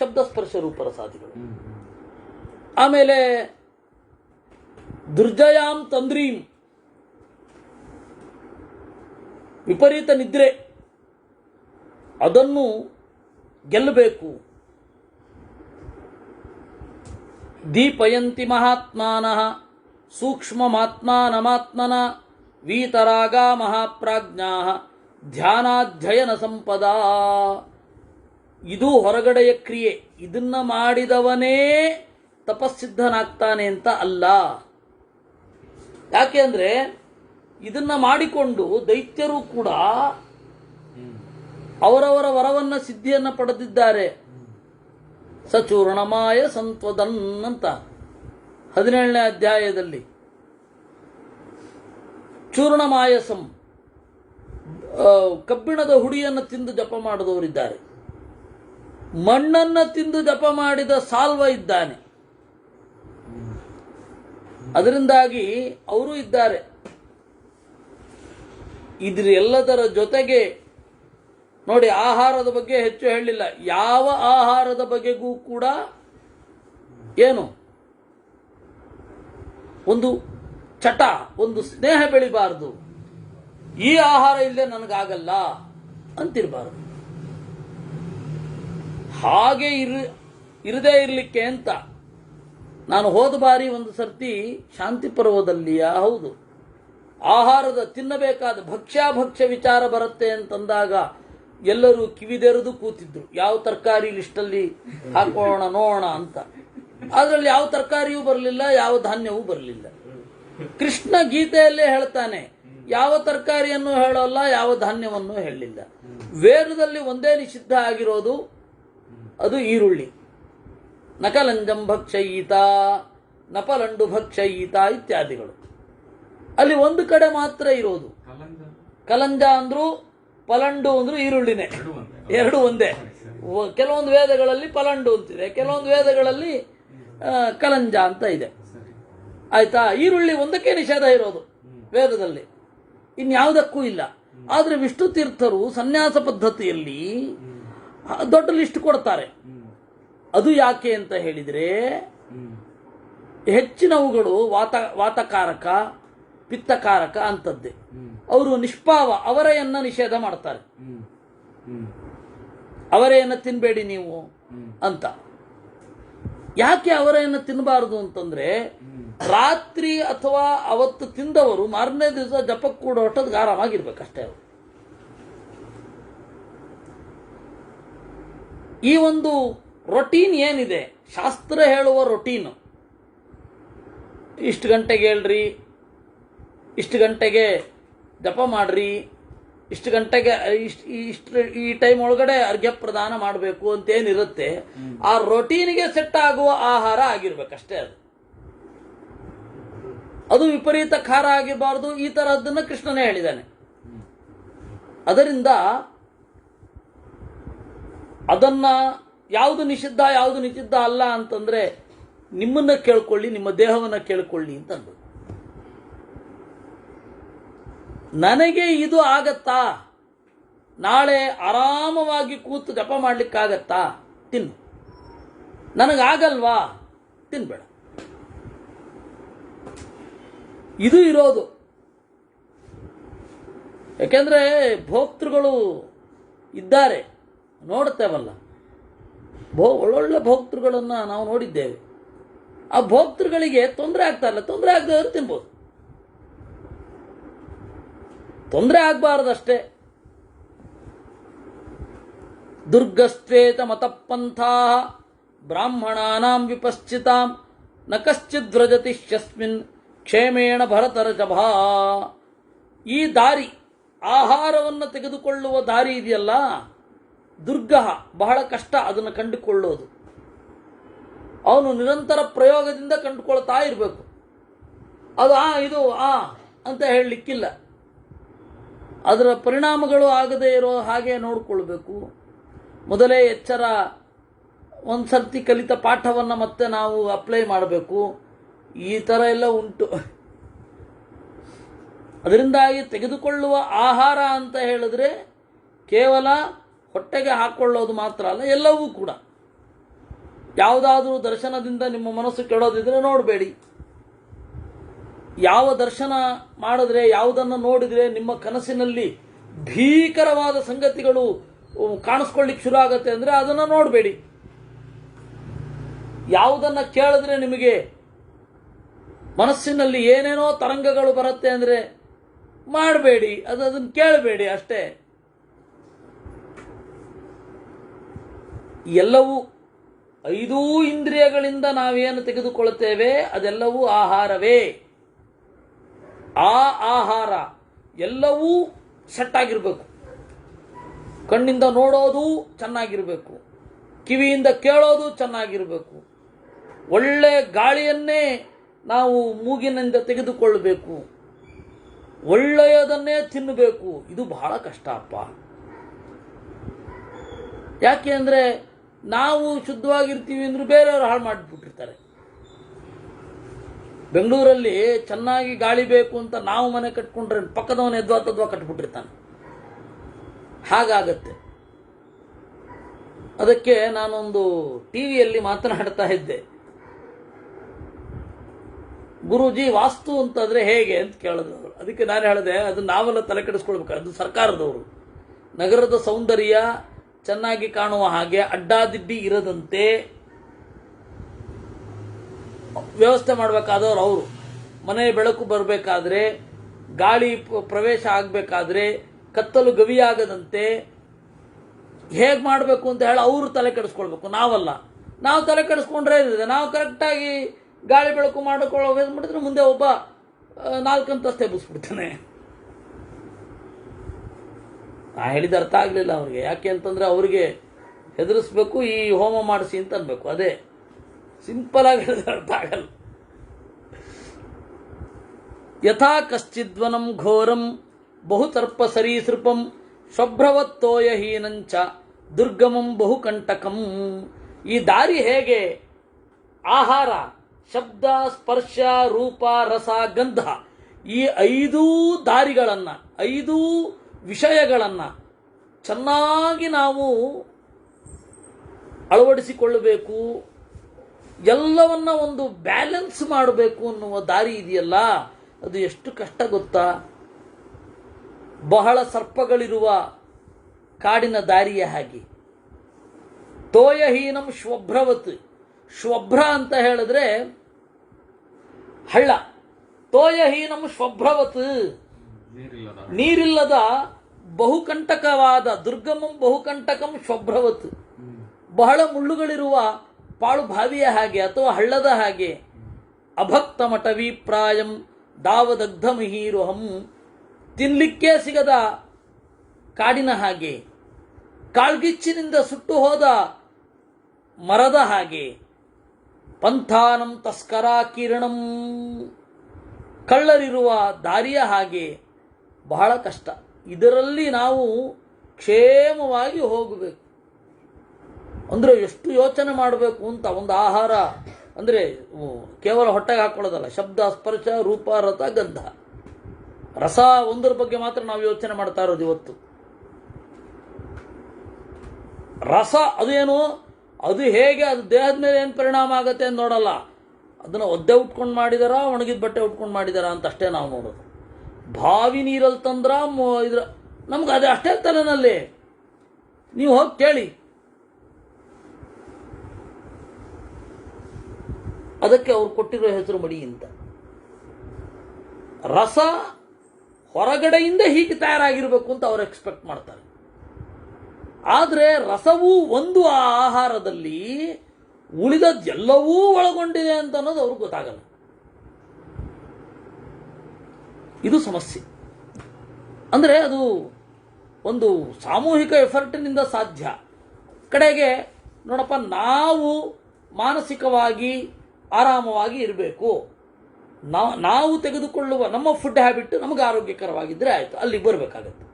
ಶಬ್ದ ಸ್ಪರ್ಶ ರೂಪರಸಾದಿಗಳು. ಆಮೇಲೆ ದುರ್ಜಯಾಂ ತಂದ್ರೀಂ, ವಿಪರೀತ ನಿದ್ರೆ, ಅದನ್ನು ಗೆಲ್ಲಬೇಕು. ದೀಪಯಂತಿ ಮಹಾತ್ಮಾನಃ ಸೂಕ್ಷ್ಮಮಾತ್ಮಾನಮಾತ್ಮನ ವೀತರಾಗ ಮಹಾಪ್ರಾಜ್ಞಾ ಧ್ಯಾನಾಧ್ಯಯನ ಸಂಪದಾ. ಇದು ಹೊರಗಡೆಯ ಕ್ರಿಯೆ. ಇದನ್ನ ಮಾಡಿದವನೇ ತಪಸ್ಸಿದ್ಧನಾಗ್ತಾನೆ ಅಂತ ಅಲ್ಲ. ಯಾಕೆ ಅಂದ್ರೆ ಇದನ್ನ ಮಾಡಿಕೊಂಡು ದೈತ್ಯರು ಕೂಡ ಅವರವರ ವರವನ್ನ ಸಿದ್ಧಿಯನ್ನ ಪಡೆದಿದ್ದಾರೆ. ಸಚೂರ್ಣಮಾಯ ಸಂತ್ವದನ್ ಅಂತ 17ನೇ ಅಧ್ಯಾಯದಲ್ಲಿ ಚೂರ್ಣಮಾಯಸಂ, ಕಬ್ಬಿಣದ ಹುಡಿಯನ್ನು ತಿಂದು ಜಪ ಮಾಡಿದವರಿದ್ದಾರೆ. ಮಣ್ಣನ್ನ ತಿಂದು ಜಪ ಮಾಡಿದ ಸಾಲ್ವ ಇದ್ದಾನೆ. ಅದರಿಂದಾಗಿ ಅವರು ಇದ್ದಾರೆ. ಇದ್ರ ಎಲ್ಲದರ ಜೊತೆಗೆ ನೋಡಿ, ಆಹಾರದ ಬಗ್ಗೆ ಹೆಚ್ಚು ಹೇಳಿಲ್ಲ. ಯಾವ ಆಹಾರದ ಬಗೆಗೂ ಕೂಡ ಏನು ಒಂದು ಚಟ, ಒಂದು ಸ್ನೇಹ ಬೆಳಿಬಾರದು. ಈ ಆಹಾರ ಇಲ್ಲದೆ ನನಗಾಗಲ್ಲ ಅಂತಿರಬಾರದು. ಹಾಗೆ ಇರದೇ ಇರಲಿಕ್ಕೆ ಅಂತ ನಾನು ಹೋದ ಬಾರಿ ಒಂದು ಸರ್ತಿ ಶಾಂತಿ ಪರ್ವದಲ್ಲಿಯ ಹೌದು ಆಹಾರದ ತಿನ್ನಬೇಕಾದ ಭಕ್ಷ್ಯ ವಿಚಾರ ಬರುತ್ತೆ ಅಂತಂದಾಗ ಎಲ್ಲರೂ ಕಿವಿದೆರೆದು ಕೂತಿದ್ರು. ಯಾವ ತರಕಾರಿ ಲಿಸ್ಟಲ್ಲಿ ಹಾಕೋಣ ನೋಡೋಣ ಅಂತ. ಅದರಲ್ಲಿ ಯಾವ ತರಕಾರಿಯೂ ಬರಲಿಲ್ಲ, ಯಾವ ಧಾನ್ಯವೂ ಬರಲಿಲ್ಲ. ಕೃಷ್ಣ ಗೀತೆಯಲ್ಲೇ ಹೇಳ್ತಾನೆ, ಯಾವ ತರಕಾರಿಯನ್ನು ಹೇಳೋಲ್ಲ, ಯಾವ ಧಾನ್ಯವನ್ನು ಹೇಳಲಿಲ್ಲ. ವೇದದಲ್ಲಿ ಒಂದೇ ನಿಷಿದ್ಧ ಆಗಿರೋದು ಅದು ಈರುಳ್ಳಿ. ನಕಲಂಜಂ ಭಕ್ಷಯೀತ, ನಪಲಂಡು ಭಕ್ಷಯೀತ ಇತ್ಯಾದಿಗಳು. ಅಲ್ಲಿ ಒಂದು ಕಡೆ ಮಾತ್ರ ಇರೋದು. ಕಲಂಜ ಅಂದ್ರು ಪಲಂಡು ಅಂದ್ರು ಈರುಳ್ಳಿನೇ, ಎರಡು ಒಂದೇ. ಕೆಲವೊಂದು ವೇದಗಳಲ್ಲಿ ಪಲಂಡು ಅಂತಿದೆ, ಕೆಲವೊಂದು ವೇದಗಳಲ್ಲಿ ಕಲಂಜ ಅಂತ ಇದೆ. ಆಯ್ತಾ? ಈರುಳ್ಳಿ ಒಂದಕ್ಕೆ ನಿಷೇಧ ಇರೋದು ವೇದದಲ್ಲಿ, ಇನ್ಯಾವುದಕ್ಕೂ ಇಲ್ಲ. ಆದ್ರೆ ವಿಷ್ಣು ತೀರ್ಥರು ಸನ್ಯಾಸ ಪದ್ಧತಿಯಲ್ಲಿ ದೊಡ್ಡ ಲಿಸ್ಟ್ ಕೊಡ್ತಾರೆ. ಅದು ಯಾಕೆ ಅಂತ ಹೇಳಿದ್ರೆ, ಹೆಚ್ಚಿನವುಗಳು ವಾತಕಾರಕ, ಪಿತ್ತಕಾರಕ ಅಂತದ್ದೇ. ಅವರು ನಿಷ್ಪಾವ ಅವರೆಯನ್ನ ನಿಷೇಧ ಮಾಡ್ತಾರೆ. ಅವರೆಯನ್ನ ತಿನ್ಬೇಡಿ ನೀವು ಅಂತ. ಯಾಕೆ ಅವರೆಯನ್ನ ತಿನ್ನಬಾರದು ಅಂತಂದ್ರೆ, ರಾತ್ರಿ ಅಥವಾ ಅವತ್ತು ತಿಂದವರು ಮಾರನೇ ದಿವಸ ಜಪಕ್ಕೆ ಕೂಡ ಹೊಟ್ಟದ್ಗೆ ಆರಾಮಾಗಿರ್ಬೇಕಷ್ಟೇ. ಅವರು ಈ ಒಂದು ರೊಟೀನ್ ಏನಿದೆ, ಶಾಸ್ತ್ರ ಹೇಳುವ ರೊಟೀನ್, ಇಷ್ಟು ಗಂಟೆಗೆ ಹೇಳ್ರಿ, ಇಷ್ಟು ಗಂಟೆಗೆ ಜಪ ಮಾಡ್ರಿ, ಇಷ್ಟು ಗಂಟೆಗೆ ಈ ಟೈಮ್ ಒಳಗಡೆ ಅರ್ಘ್ಯ ಪ್ರದಾನ ಮಾಡಬೇಕು ಅಂತೇನಿರುತ್ತೆ, ಆ ರೊಟೀನ್ಗೆ ಸೆಟ್ ಆಗುವ ಆಹಾರ ಆಗಿರ್ಬೇಕಷ್ಟೇ. ಅದು ವಿಪರೀತ ಖಾರ ಆಗಿರಬಾರ್ದು. ಈ ತರಹದ್ದನ್ನ ಕೃಷ್ಣನೇ ಹೇಳಿದ್ದಾನೆ. ಅದರಿಂದ ಅದನ್ನ ಯಾವುದು ನಿಷಿದ್ಧ ಯಾವುದು ನಿಷಿದ್ಧ ಅಲ್ಲ ಅಂತಂದ್ರೆ ನಿಮ್ಮನ್ನ ಕೇಳ್ಕೊಳ್ಳಿ, ನಿಮ್ಮ ದೇಹವನ್ನ ಕೇಳ್ಕೊಳ್ಳಿ ಅಂತ ಅನ್ಬೋದು. ನನಗೆ ಇದು ಆಗತ್ತಾ, ನಾಳೆ ಆರಾಮವಾಗಿ ಕೂತು ಜಪ ಮಾಡ್ಲಿಕ್ಕಾಗತ್ತಾ, ತಿನ್ನು. ನನಗಾಗಲ್ವಾ, ತಿನ್ಬೇಡ. ಇದು ಇರೋದು. ಯಾಕೆಂದರೆ ಭೋಕ್ತೃಗಳು ಇದ್ದಾರೆ, ನೋಡ್ತೇವಲ್ಲ, ಒಳ್ಳೊಳ್ಳೆ ಭೋಕ್ತೃಗಳನ್ನು ನಾವು ನೋಡಿದ್ದೇವೆ. ಆ ಭೋಕ್ತೃಗಳಿಗೆ ತೊಂದರೆ ಆಗ್ತಾ ಇಲ್ಲ, ತೊಂದರೆ ಆಗದವರು ತಿನ್ಬೋದು, ತೊಂದರೆ ಆಗಬಾರ್ದಷ್ಟೇ. ದುರ್ಗಶ್ವೇತ ಮತಪಂಥಾ ಬ್ರಾಹ್ಮಣಾನಾಂ ವಿಪಶ್ಚಿತಾಂ ನ ಕಶ್ಚಿದ್ ವ್ರಜತಿ ಶಸ್ಮಿನ್ ಕ್ಷೇಮೇಣ ಭರತರಜಭಾ. ಈ ದಾರಿ, ಆಹಾರವನ್ನು ತೆಗೆದುಕೊಳ್ಳುವ ದಾರಿ ಇದೆಯಲ್ಲ, ದುರ್ಗಹ, ಬಹಳ ಕಷ್ಟ ಅದನ್ನು ಕಂಡುಕೊಳ್ಳೋದು. ಅವನು ನಿರಂತರ ಪ್ರಯೋಗದಿಂದ ಕಂಡುಕೊಳ್ತಾ ಇರಬೇಕು. ಅದು ಇದು ಅಂತ ಹೇಳಲಿಕ್ಕಿಲ್ಲ. ಅದರ ಪರಿಣಾಮಗಳು ಆಗದೇ ಇರೋ ಹಾಗೆ ನೋಡಿಕೊಳ್ಬೇಕು. ಮೊದಲೇ ಎಚ್ಚರ, ಒಂದು ಸರ್ತಿ ಕಲಿತ ಪಾಠವನ್ನು ಮತ್ತೆ ನಾವು ಅಪ್ಲೈ ಮಾಡಬೇಕು. ಈ ಥರ ಎಲ್ಲ ಉಂಟು. ಅದರಿಂದಾಗಿ ತೆಗೆದುಕೊಳ್ಳುವ ಆಹಾರ ಅಂತ ಹೇಳಿದ್ರೆ ಕೇವಲ ಹೊಟ್ಟೆಗೆ ಹಾಕ್ಕೊಳ್ಳೋದು ಮಾತ್ರ ಅಲ್ಲ, ಎಲ್ಲವೂ ಕೂಡ. ಯಾವುದಾದ್ರೂ ದರ್ಶನದಿಂದ ನಿಮ್ಮ ಮನಸ್ಸು ಕೆಡೋದಿದ್ರೆ ನೋಡಬೇಡಿ. ಯಾವ ದರ್ಶನ ಮಾಡಿದ್ರೆ, ಯಾವುದನ್ನು ನೋಡಿದರೆ ನಿಮ್ಮ ಕನಸಿನಲ್ಲಿ ಭೀಕರವಾದ ಸಂಗತಿಗಳು ಕಾಣಿಸ್ಕೊಳ್ಳಿಕ್ಕೆ ಶುರು ಆಗುತ್ತೆ ಅಂದರೆ ಅದನ್ನು ನೋಡಬೇಡಿ. ಯಾವುದನ್ನು ಕೇಳಿದ್ರೆ ನಿಮಗೆ ಮನಸ್ಸಿನಲ್ಲಿ ಏನೇನೋ ತರಂಗಗಳು ಬರುತ್ತೆ ಅಂದರೆ ಮಾಡಬೇಡಿ, ಅದನ್ನು ಕೇಳಬೇಡಿ ಅಷ್ಟೇ. ಎಲ್ಲವೂ 5 ಇಂದ್ರಿಯಗಳಿಂದ ನಾವೇನು ತೆಗೆದುಕೊಳ್ಳುತ್ತೇವೆ ಅದೆಲ್ಲವೂ ಆಹಾರವೇ. ಆ ಆಹಾರ ಎಲ್ಲವೂ ಸೆಟ್ ಆಗಿರಬೇಕು. ಕಣ್ಣಿಂದ ನೋಡೋದು ಚೆನ್ನಾಗಿರಬೇಕು, ಕಿವಿಯಿಂದ ಕೇಳೋದು ಚೆನ್ನಾಗಿರಬೇಕು, ಒಳ್ಳೆ ಗಾಳಿಯನ್ನೇ ನಾವು ಮೂಗಿನಿಂದ ತೆಗೆದುಕೊಳ್ಳಬೇಕು, ಒಳ್ಳೆಯದನ್ನೇ ತಿನ್ನಬೇಕು. ಇದು ಬಹಳ ಕಷ್ಟ ಅಪ್ಪ. ಯಾಕೆ ಅಂದರೆ ನಾವು ಶುದ್ಧವಾಗಿರ್ತೀವಿ ಅಂದ್ರೆ ಬೇರೆಯವರು ಹಾಳು ಮಾಡಿಬಿಟ್ಟಿರ್ತಾರೆ. ಬೆಂಗಳೂರಲ್ಲಿ ಚೆನ್ನಾಗಿ ಗಾಳಿ ಬೇಕು ಅಂತ ನಾವು ಮನೆ ಕಟ್ಕೊಂಡ್ರೆ ಪಕ್ಕದವನ ಎದ್ವಾ ಕಟ್ಬಿಟ್ಟಿರ್ತಾನೆ. ಹಾಗಾಗತ್ತೆ. ಅದಕ್ಕೆ ನಾನೊಂದು ಟಿವಿಯಲ್ಲಿ ಮಾತನಾಡ್ತಾ ಇದ್ದೆ. ಗುರೂಜಿ, ವಾಸ್ತು ಅಂತಂದ್ರೆ ಹೇಗೆ ಅಂತ ಕೇಳಿದ್ರು ಅವರು. ಅದಕ್ಕೆ ನಾನು ಹೇಳಿದೆ, ಅದು ನಾವೆಲ್ಲ ತಲೆ ಕೆಡಿಸ್ಕೊಳ್ಬೇಕು, ಅದು ಸರ್ಕಾರದವರು. ನಗರದ ಸೌಂದರ್ಯ ಚೆನ್ನಾಗಿ ಕಾಣುವ ಹಾಗೆ ಅಡ್ಡಾದಿಡ್ಡಿ ಇರದಂತೆ ವ್ಯವಸ್ಥೆ ಮಾಡಬೇಕಾದವರು ಅವರು. ಮನೆ ಬೆಳಕು ಬರಬೇಕಾದ್ರೆ, ಗಾಳಿ ಪ್ರವೇಶ ಆಗಬೇಕಾದ್ರೆ, ಕತ್ತಲು ಗವಿಯಾಗದಂತೆ ಹೇಗೆ ಮಾಡಬೇಕು ಅಂತ ಹೇಳಿ ಅವರು ತಲೆ ಕೆಡಿಸ್ಕೊಳ್ಬೇಕು, ನಾವಲ್ಲ. ನಾವು ತಲೆ ಕೆಡಿಸ್ಕೊಂಡ್ರೆ ಇರಿದೆ, ನಾವು ಕರೆಕ್ಟಾಗಿ ಗಾಳಿ ಬೆಳಕು ಮಾಡಿದ್ರೆ ಮುಂದೆ ಒಬ್ಬ 4 ಅಂತಸ್ತೆ ಎಬ್ಬಿಸ್ಬಿಡ್ತಾನೆ. ನಾ ಹೇಳಿದ ಅರ್ಥ ಆಗಲಿಲ್ಲ ಅವ್ರಿಗೆ. ಯಾಕೆ ಅಂತಂದ್ರೆ ಅವ್ರಿಗೆ ಹೆದರಿಸ್ಬೇಕು, ಈ ಹೋಮ ಮಾಡಿಸಿ ಅಂತ ಅನ್ಬೇಕು. ಅದೇ ಸಿಂಪಲ್ ಆಗಿ ಹೇಳಿದ್ರೆ ಅರ್ಥ ಆಗಲ್ಲ. ಯಥಾ ಕಶ್ಚಿದ್ವನಂ ಘೋರಂ ಬಹುತರ್ಪ ಸರೀಸೃಪಂ ಶುಭ್ರವತ್ತೋಯಹೀನಂಚ ದುರ್ಗಮಂ ಬಹುಕಂಟಕಂ. ಈ ದಾರಿ ಹೇಗೆ? ಆಹಾರ, ಶಬ್ದ, ಸ್ಪರ್ಶ, ರೂಪ, ರಸ, ಗಂಧ, ಈ 5 ದಾರಿಗಳನ್ನು, 5 ವಿಷಯಗಳನ್ನು ಚೆನ್ನಾಗಿ ನಾವು ಅಳವಡಿಸಿಕೊಳ್ಳಬೇಕು. ಎಲ್ಲವನ್ನ ಒಂದು ಬ್ಯಾಲೆನ್ಸ್ ಮಾಡಬೇಕು ಅನ್ನುವ ದಾರಿ ಇದೆಯಲ್ಲ, ಅದು ಎಷ್ಟು ಕಷ್ಟ ಗೊತ್ತಾ? ಬಹಳ ಸರ್ಪಗಳಿರುವ ಕಾಡಿನ ದಾರಿಯ ಹಾಗೆ. ತೋಯಹೀನಂ ಶ್ವಭ್ರವತ್. ಶ್ವಭ್ರ ಅಂತ ಹೇಳಿದ್ರೆ ಹಳ್ಳ. ತೋಯಹೀನಂ ಶ್ವಭ್ರವತ್, ನೀರಿಲ್ಲದ ಬಹುಕಂಟಕವಾದ, ದುರ್ಗಮಂ ಬಹುಕಂಟಕಂ ಶ್ವಭ್ರವತ್, ಬಹಳ ಮುಳ್ಳುಗಳಿರುವ ಪಾಳು ಬಾವಿಯ ಹಾಗೆ ಅಥವಾ ಹಳ್ಳದ ಹಾಗೆ. ಅಭಕ್ತ ಮಠವೀಪ್ರಾಯಂ ದಾವದಗ್ಧ ಮಿಹೀರುಹಂ, ತಿನ್ನಲಿಕ್ಕೆ ಸಿಗದ ಕಾಡಿನ ಹಾಗೆ, ಕಾಳ್ಗಿಚ್ಚಿನಿಂದ ಸುಟ್ಟು ಹೋದ ಮರದ ಹಾಗೆ. ಪಂಥಾನಂ ತಸ್ಕರಾ ಕಿರಣಂ, ಕಳ್ಳರಿರುವ ದಾರಿಯ ಹಾಗೆ. ಬಹಳ ಕಷ್ಟ. ಇದರಲ್ಲಿ ನಾವು ಕ್ಷೇಮವಾಗಿ ಹೋಗಬೇಕು ಅಂದರೆ ಎಷ್ಟು ಯೋಚನೆ ಮಾಡಬೇಕು ಅಂತ. ಒಂದು ಆಹಾರ ಅಂದರೆ ಕೇವಲ ಹೊಟ್ಟೆಗೆ ಹಾಕೊಳ್ಳೋದಲ್ಲ, ಶಬ್ದ, ಸ್ಪರ್ಶ, ರೂಪ, ರಸ, ಗಂಧ, ರಸ ಒಂದರ ಬಗ್ಗೆ ಮಾತ್ರ ನಾವು ಯೋಚನೆ ಮಾಡ್ತಾ ಇರೋದು ಇವತ್ತು. ರಸ ಅದೇನು, ಅದು ಹೇಗೆ, ಅದು ದೇಹದ ಮೇಲೆ ಏನು ಪರಿಣಾಮ ಆಗುತ್ತೆ ಅಂತ ನೋಡಲ್ಲ. ಅದನ್ನು ಒದ್ದೆ ಉಟ್ಕೊಂಡು ಮಾಡಿದಾರ, ಒಣಗಿದ ಬಟ್ಟೆ ಉಟ್ಕೊಂಡು ಮಾಡಿದಾರ ಅಂತ ಅಷ್ಟೇ ನಾವು ನೋಡೋದು. ಬಾವಿ ನೀರಲ್ಲಿ ತಂದ್ರ ಇದ್ರ ನಮ್ಗೆ ಅದು ಅಷ್ಟೇ ತಲೆನಲ್ಲಿ. ನೀವು ಹೋಗಿ ಕೇಳಿ. ಅದಕ್ಕೆ ಅವ್ರು ಕೊಟ್ಟಿರೋ ಹೆಸರು ಮಡಿ ಅಂತ. ರಸ ಹೊರಗಡೆಯಿಂದ ಹೀಗೆ ತಯಾರಾಗಿರ್ಬೇಕು ಅಂತ ಅವ್ರು ಎಕ್ಸ್ಪೆಕ್ಟ್ ಮಾಡ್ತಾರೆ. ಆದರೆ ರಸವೂ ಒಂದು ಆ ಆಹಾರದಲ್ಲಿ ಉಳಿದದ್ದೆಲ್ಲವೂ ಒಳಗೊಂಡಿದೆ ಅಂತ ಅನ್ನೋದು ಅವ್ರಿಗೆ ಗೊತ್ತಾಗಲ್ಲ. ಇದು ಸಮಸ್ಯೆ. ಅಂದರೆ ಅದು ಒಂದು ಸಾಮೂಹಿಕ ಎಫರ್ಟಿನಿಂದ ಸಾಧ್ಯ. ಕಡೆಗೆ ನೋಡಪ್ಪ, ನಾವು ಮಾನಸಿಕವಾಗಿ ಆರಾಮವಾಗಿ ಇರಬೇಕು. ನಾವು ತೆಗೆದುಕೊಳ್ಳುವ ನಮ್ಮ ಫುಡ್ ಹ್ಯಾಬಿಟ್ ನಮಗೆ ಆರೋಗ್ಯಕರವಾಗಿದ್ದರೆ ಆಯಿತು, ಅಲ್ಲಿಗೆ ಬರಬೇಕಾಗತ್ತೆ.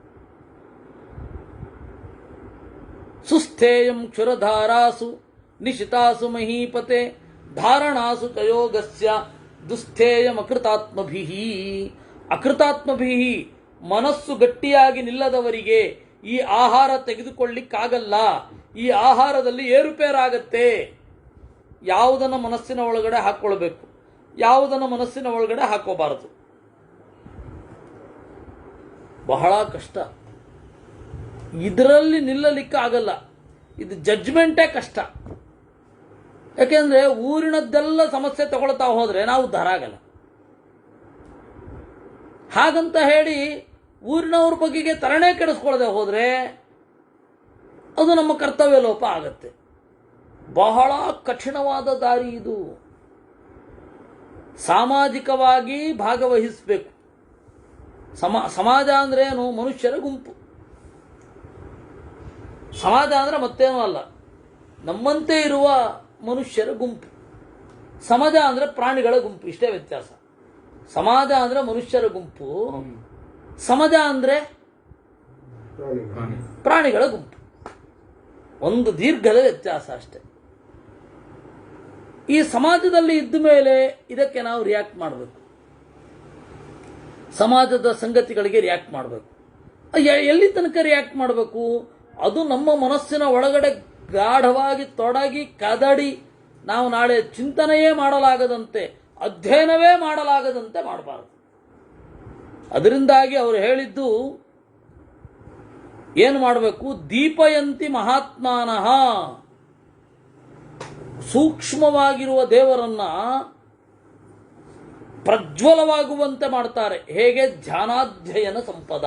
ಸುಸ್ಥೇಯಂ ಕ್ಷುರಧಾರಾಸು ನಿಶಿತಾಸು ಮಹೀಪತೆ ಧಾರಣಾಸು ತಯೋಗಸ್ಯ ದುಸ್ಥೇಯಂ ಅಕೃತಾತ್ಮಭಿಃ. ಅಕೃತಾತ್ಮಭಿಃ ಮನಸ್ಸು ಗಟ್ಟಿಯಾಗಿ ನಿಲ್ಲದವರಿಗೆ ಈ ಆಹಾರ ತೆಗೆದುಕೊಳ್ಳಿಕ್ಕಾಗಲ್ಲ. ಈ ಆಹಾರದಲ್ಲಿ ಏರುಪೇರಾಗತ್ತೆ. ಯಾವುದನ್ನು ಮನಸ್ಸಿನ ಒಳಗಡೆ ಹಾಕ್ಕೊಳ್ಬೇಕು, ಯಾವುದನ್ನು ಮನಸ್ಸಿನ ಒಳಗಡೆ ಹಾಕೋಬಾರದು. ಬಹಳ ಕಷ್ಟ. ಇದರಲ್ಲಿ ನಿಲ್ಲಲಿಕ್ಕಾಗಲ್ಲ. ಇದು ಜಡ್ಜ್ಮೆಂಟೇ ಕಷ್ಟ. ಯಾಕೆಂದ್ರೆ ಊರಿನದ್ದೆಲ್ಲ ಸಮಸ್ಯೆ ತಗೊಳ್ತಾ ಹೋದ್ರೆ ನಾವು ಉದ್ಧಾರ ಆಗಲ್ಲ. ಹಾಗಂತ ಹೇಳಿ ಊರಿನವ್ರ ಬಗೆಗೆ ತರಣೆ ಕೆಡಿಸ್ಕೊಳ್ಳದೆ ಹೋದ್ರೆ ಅದು ನಮ್ಮ ಕರ್ತವ್ಯ ಲೋಪ ಆಗತ್ತೆ. ಬಹಳ ಕಠಿಣವಾದ ದಾರಿ ಇದು. ಸಾಮಾಜಿಕವಾಗಿ ಭಾಗವಹಿಸಬೇಕು. ಸಮಾಜ ಅಂದ್ರೆ ಏನು? ಮನುಷ್ಯರ ಗುಂಪು. ಸಮಾಜ ಅಂದ್ರೆ ಮತ್ತೇನೂ ಅಲ್ಲ, ನಮ್ಮಂತೆ ಇರುವ ಮನುಷ್ಯರ ಗುಂಪು. ಸಮಾಜ ಅಂದ್ರೆ ಪ್ರಾಣಿಗಳ ಗುಂಪು, ಇಷ್ಟೇ ವ್ಯತ್ಯಾಸ. ಸಮಾಜ ಅಂದ್ರೆ ಮನುಷ್ಯರ ಗುಂಪು, ಸಮಾಜ ಅಂದ್ರೆ ಪ್ರಾಣಿಗಳ ಗುಂಪು. ಒಂದು ದೀರ್ಘದ ವ್ಯತ್ಯಾಸ ಅಷ್ಟೇ. ಈ ಸಮಾಜದಲ್ಲಿ ಇದ್ದ ಮೇಲೆ ಇದಕ್ಕೆ ನಾವು ರಿಯಾಕ್ಟ್ ಮಾಡಬೇಕು. ಸಮಾಜದ ಸಂಗತಿಗಳಿಗೆ ರಿಯಾಕ್ಟ್ ಮಾಡಬೇಕು. ಎಲ್ಲಿ ತನಕ ರಿಯಾಕ್ಟ್ ಮಾಡಬೇಕು? ಅದು ನಮ್ಮ ಮನಸ್ಸಿನ ಒಳಗಡೆ ಗಾಢವಾಗಿ ತೊಡಗಿ ಕದಡಿ ನಾವು ನಾಳೆ ಚಿಂತನೆಯೇ ಮಾಡಲಾಗದಂತೆ, ಅಧ್ಯಯನವೇ ಮಾಡಲಾಗದಂತೆ ಮಾಡಬಾರದು. ಅದರಿಂದಾಗಿ ಅವರು ಹೇಳಿದ್ದು ಏನು ಮಾಡಬೇಕು? ದೀಪಯಂತಿ ಮಹಾತ್ಮಾನಃ. ಸೂಕ್ಷ್ಮವಾಗಿರುವ ದೇವರನ್ನ ಪ್ರಜ್ವಲವಾಗುವಂತೆ ಮಾಡ್ತಾರೆ. ಹೇಗೆ? ಧ್ಯಾನಾಧ್ಯಯನ ಸಂಪದ.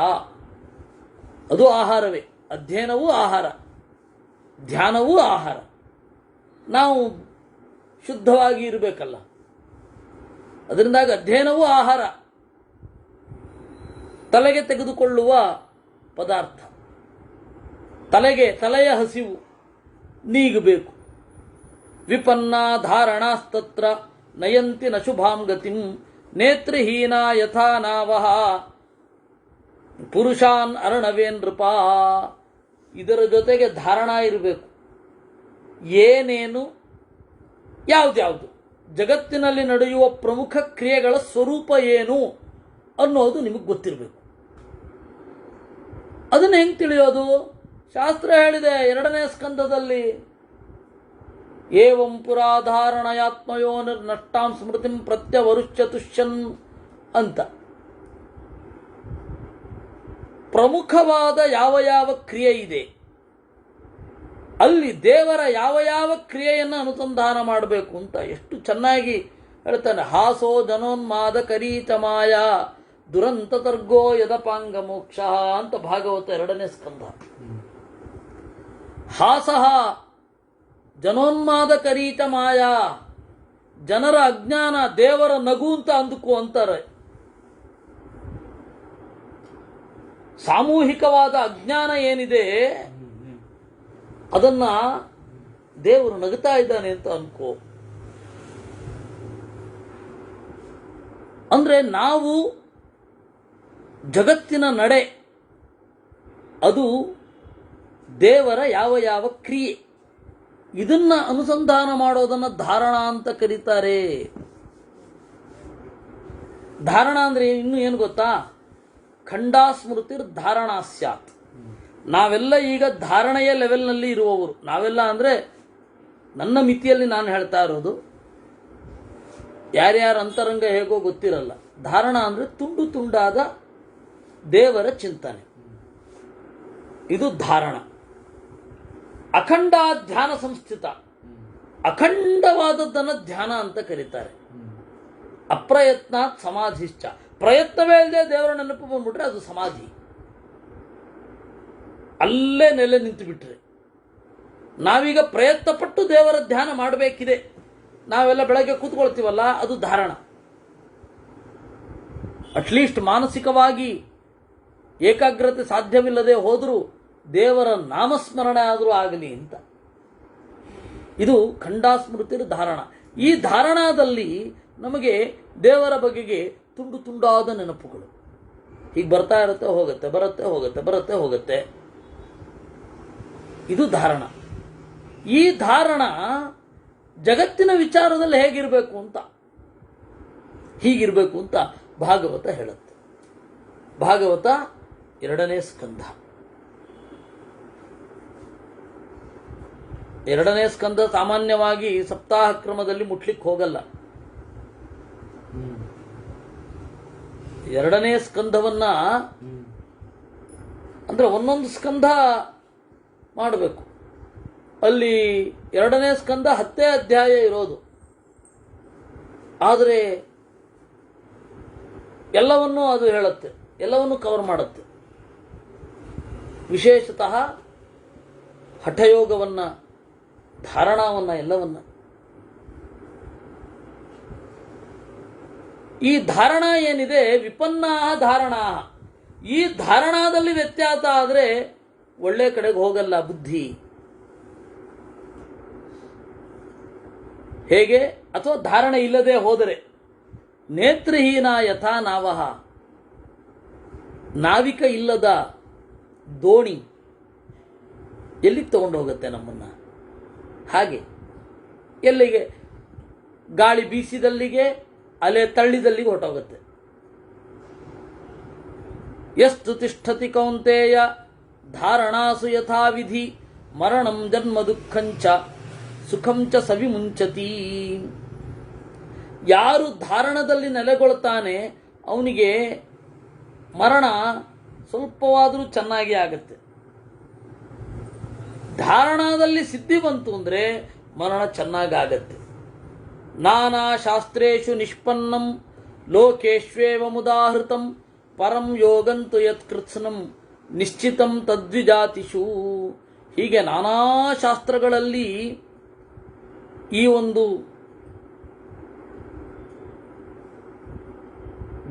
ಅದು ಆಹಾರವೇ. ಅಧ್ಯಯನವೂ ಆಹಾರ, ಧ್ಯಾನವೂ ಆಹಾರ. ನಾವು ಶುದ್ಧವಾಗಿ ಇರಬೇಕಲ್ಲ, ಅದರಿಂದಾಗಿ ಅಧ್ಯಯನವೂ ಆಹಾರ. ತಲೆಗೆ ತೆಗೆದುಕೊಳ್ಳುವ ಪದಾರ್ಥ. ತಲೆಯ ಹಸಿವು ನೀಗಬೇಕು. ವಿಪನ್ನ ಧಾರಣಾಸ್ತತ್ರ ನಯಂತಿ ನ ಶುಭಾಂ ಗತಿಂ ನೇತ್ರಹೀನ ಯಥಾ ನಾವಹ ಪುರುಷಾನ್ ಅರ್ಣವೇನ್ ನೃಪಾ. ಇದರ ಜೊತೆಗೆ ಧಾರಣ ಇರಬೇಕು. ಏನೇನು, ಯಾವ್ದ್ಯಾವುದು, ಜಗತ್ತಿನಲ್ಲಿ ನಡೆಯುವ ಪ್ರಮುಖ ಕ್ರಿಯೆಗಳ ಸ್ವರೂಪ ಏನು ಅನ್ನೋದು ನಿಮಗೆ ಗೊತ್ತಿರಬೇಕು. ಅದನ್ನು ಹೆಂಗೆ ತಿಳಿಯೋದು? ಶಾಸ್ತ್ರ ಹೇಳಿದೆ 2ನೇ ಸ್ಕಂದದಲ್ಲಿ, ಏವಂ ಪುರಾಧಾರಣಯಾತ್ಮಯೋ ನಷ್ಟಾಂ ಸ್ಮೃತಿಂ ಪ್ರತ್ಯವರುಶ್ಚತುಷ್ಯನ್ ಅಂತ. ಪ್ರಮುಖವಾದ ಯಾವ ಯಾವ ಕ್ರಿಯೆ ಇದೆ ಅಲ್ಲಿ ದೇವರ ಯಾವ ಯಾವ ಕ್ರಿಯೆಯನ್ನು ಅನುಸಂಧಾನ ಮಾಡಬೇಕು ಅಂತ ಎಷ್ಟು ಚೆನ್ನಾಗಿ ಹೇಳ್ತಾನೆ. ಹಾಸೋ ಜನೋನ್ಮಾದ ಕರೀಚಮಾಯ ದುರಂತ ತರ್ಗೋ ಯದಪಾಂಗ ಮೋಕ್ಷ ಅಂತ ಭಾಗವತ 2ನೇ ಸ್ಕಂದ. ಹಾಸಃ ಜನೋನ್ಮಾದ ಕರೀಚ ಮಾಯಾ. ಜನರ ಅಜ್ಞಾನ ದೇವರ ನಗು ಅಂತ ಅಂದುಕೋ ಅಂತಾರೆ. ಸಾಮೂಹಿಕವಾದ ಅಜ್ಞಾನ ಏನಿದೆ ಅದನ್ನ ದೇವರು ನಗುತ್ತಾ ಇದ್ದಾನೆ ಅಂತ ಅನ್ಕೋ. ಅಂದ್ರೆ ನಾವು ಜಗತ್ತಿನ ನಡೆ ಅದು ದೇವರ ಯಾವ ಯಾವ ಕ್ರಿಯೆ ಇದನ್ನ ಅನುಸಂಧಾನ ಮಾಡೋದನ್ನ ಧಾರಣ ಅಂತ ಕರೀತಾರೆ. ಧಾರಣ ಅಂದ್ರೆ ಇನ್ನು ಏನು ಗೊತ್ತಾ? ಖಂಡಾಸ್ಮೃತಿರ್ ಧಾರಣಾ ಸ್ಯಾತ್. ನಾವೆಲ್ಲ ಈಗ ಧಾರಣೆಯ ಲೆವೆಲ್ನಲ್ಲಿ ಇರುವವರು. ನಾವೆಲ್ಲ ಅಂದ್ರೆ ನನ್ನ ಮಿತಿಯಲ್ಲಿ ನಾನು ಹೇಳ್ತಾ ಇರೋದು. ಯಾರ್ಯಾರ ಅಂತರಂಗ ಹೇಗೋ ಗೊತ್ತಿರಲ್ಲ. ಧಾರಣ ಅಂದ್ರೆ ತುಂಡು ತುಂಡಾದ ದೇವರ ಚಿಂತನೆ, ಇದು ಧಾರಣ. ಅಖಂಡ ಧ್ಯಾನ ಸಂಸ್ಥಿತ, ಅಖಂಡವಾದದ್ದನ್ನು ಧ್ಯಾನ ಅಂತ ಕರೀತಾರೆ. ಅಪ್ರಯತ್ನಾತ್ ಸಮಾಧಿಶ್ಚ, ಪ್ರಯತ್ನವೇ ಇಲ್ಲದೆ ದೇವರ ನೆನಪು ಬಂದ್ಬಿಟ್ರೆ ಅದು ಸಮಾಧಿ. ಅಲ್ಲೇ ನೆಲೆ ನಿಂತು ಬಿಟ್ರೆ. ನಾವೀಗ ಪ್ರಯತ್ನ ಪಟ್ಟು ದೇವರ ಧ್ಯಾನ ಮಾಡಬೇಕಿದೆ, ನಾವೆಲ್ಲ ಬೆಳಗ್ಗೆ ಕೂತ್ಕೊಳ್ತೀವಲ್ಲ, ಅದು ಧಾರಣ. ಅಟ್ಲೀಸ್ಟ್ ಮಾನಸಿಕವಾಗಿ ಏಕಾಗ್ರತೆ ಸಾಧ್ಯವಿಲ್ಲದೆ ಹೋದರೂ ದೇವರ ನಾಮಸ್ಮರಣೆ ಆದರೂ ಆಗಲಿ ಅಂತ. ಇದು ಖಂಡಾಸ್ಮೃತಿ ಧಾರಣ. ಈ ಧಾರಣಾದಲ್ಲಿ ನಮಗೆ ದೇವರ ಬಗೆಗೆ ತುಂಡು ತುಂಡಾದ ನೆನಪುಗಳು ಹೀಗೆ ಬರ್ತಾ ಇರುತ್ತೆ, ಹೋಗುತ್ತೆ, ಬರುತ್ತೆ, ಹೋಗುತ್ತೆ, ಬರುತ್ತೆ, ಹೋಗುತ್ತೆ. ಇದು ಧಾರಣ. ಈ ಧಾರಣ ಜಗತ್ತಿನ ವಿಚಾರದಲ್ಲಿ ಹೇಗಿರಬೇಕು ಅಂತ, ಹೀಗಿರಬೇಕು ಅಂತ ಭಾಗವತ ಹೇಳುತ್ತೆ. ಭಾಗವತ 2ನೇ ಸ್ಕಂಧ. 2ನೇ ಸ್ಕಂಧ ಸಾಮಾನ್ಯವಾಗಿ ಸಪ್ತಾಹ ಕ್ರಮದಲ್ಲಿ ಮುಟ್ಲಿಕ್ಕೆ ಹೋಗಲ್ಲ. 2ನೇ ಸ್ಕಂಧವನ್ನ ಅಂದ್ರೆ ಒಂದೊಂದು ಸ್ಕಂಧ ಮಾಡಬೇಕು. ಅಲ್ಲಿ 2ನೇ ಸ್ಕಂಧ 10 ಅಧ್ಯಾಯ ಇರೋದು, ಆದರೆ ಎಲ್ಲವನ್ನೂ ಅದು ಹೇಳುತ್ತೆ, ಎಲ್ಲವನ್ನೂ ಕವರ್ ಮಾಡುತ್ತೆ. ವಿಶೇಷತಃ ಹಠಯೋಗವನ್ನ, ಧಾರಣವನ್ನ, ಎಲ್ಲವನ್ನ. ಈ ಧಾರಣ ಏನಿದೆ, ವಿಪನ್ನ ಧಾರಣ, ಈ ಧಾರಣಾದಲ್ಲಿ ವ್ಯತ್ಯಾಸ ಆದರೆ ಒಳ್ಳೆ ಕಡೆಗೆ ಹೋಗಲ್ಲ ಬುದ್ಧಿ. ಹೇಗೆ? ಅಥವಾ ಧಾರಣೆ ಇಲ್ಲದೆ ಹೋದರೆ, ನೇತ್ರಹೀನ ಯಥಾ ನಾವಹ, ನಾವಿಕ ಇಲ್ಲದ ದೋಣಿ ಎಲ್ಲಿಗೆ ತಗೊಂಡು ಹೋಗುತ್ತೆ ನಮ್ಮನ್ನ? ಹಾಗೆ ಎಲ್ಲಿಗೆ? ಗಾಳಿ ಬೀಸಿದಲ್ಲಿಗೆ, ಅಲೆ ತಳ್ಳಿದಲ್ಲಿಗೆ ಹೊರಟೋಗುತ್ತೆ. ಯಸ್ತು ತಿಷ್ಠತಿ ಕೌಂತೆಯ ಧಾರಣಾಸು ಯಥಾವಿಧಿ ಮರಣಂ ಜನ್ಮ ದುಃಖಂಚ ಸುಖಂಚ ಸವಿಮುಂಚತಿ. ಯಾರು ಧಾರಣದಲ್ಲಿ ನೆಲೆಗೊಳ್ತಾನೆ ಅವನಿಗೆ ಮರಣ ಸ್ವಲ್ಪವಾದರೂ ಚೆನ್ನಾಗಿ ಆಗುತ್ತೆ. ಧಾರಣದಲ್ಲಿ ಸಿದ್ಧಿ ಬಂತು ಅಂದರೆ ಮರಣ ಚೆನ್ನಾಗಾಗತ್ತೆ. ನಾನಾ ಶಾಸ್ತ್ರೇಷು ನಿಷ್ಪನ್ನಂ ಲೋಕೇಶ್ವೇವ ಮುದಾಹೃತಂ ಪರಂ ಯೋಗಂತು ಯತ್ಕೃತ್ಸ್ನಂ ನಿಶ್ಚಿತಂ ತದ್ವಿಜಾತಿಷು. ಹೀಗೆ ನಾನಾ ಶಾಸ್ತ್ರಗಳಲ್ಲಿ ಈ ಒಂದು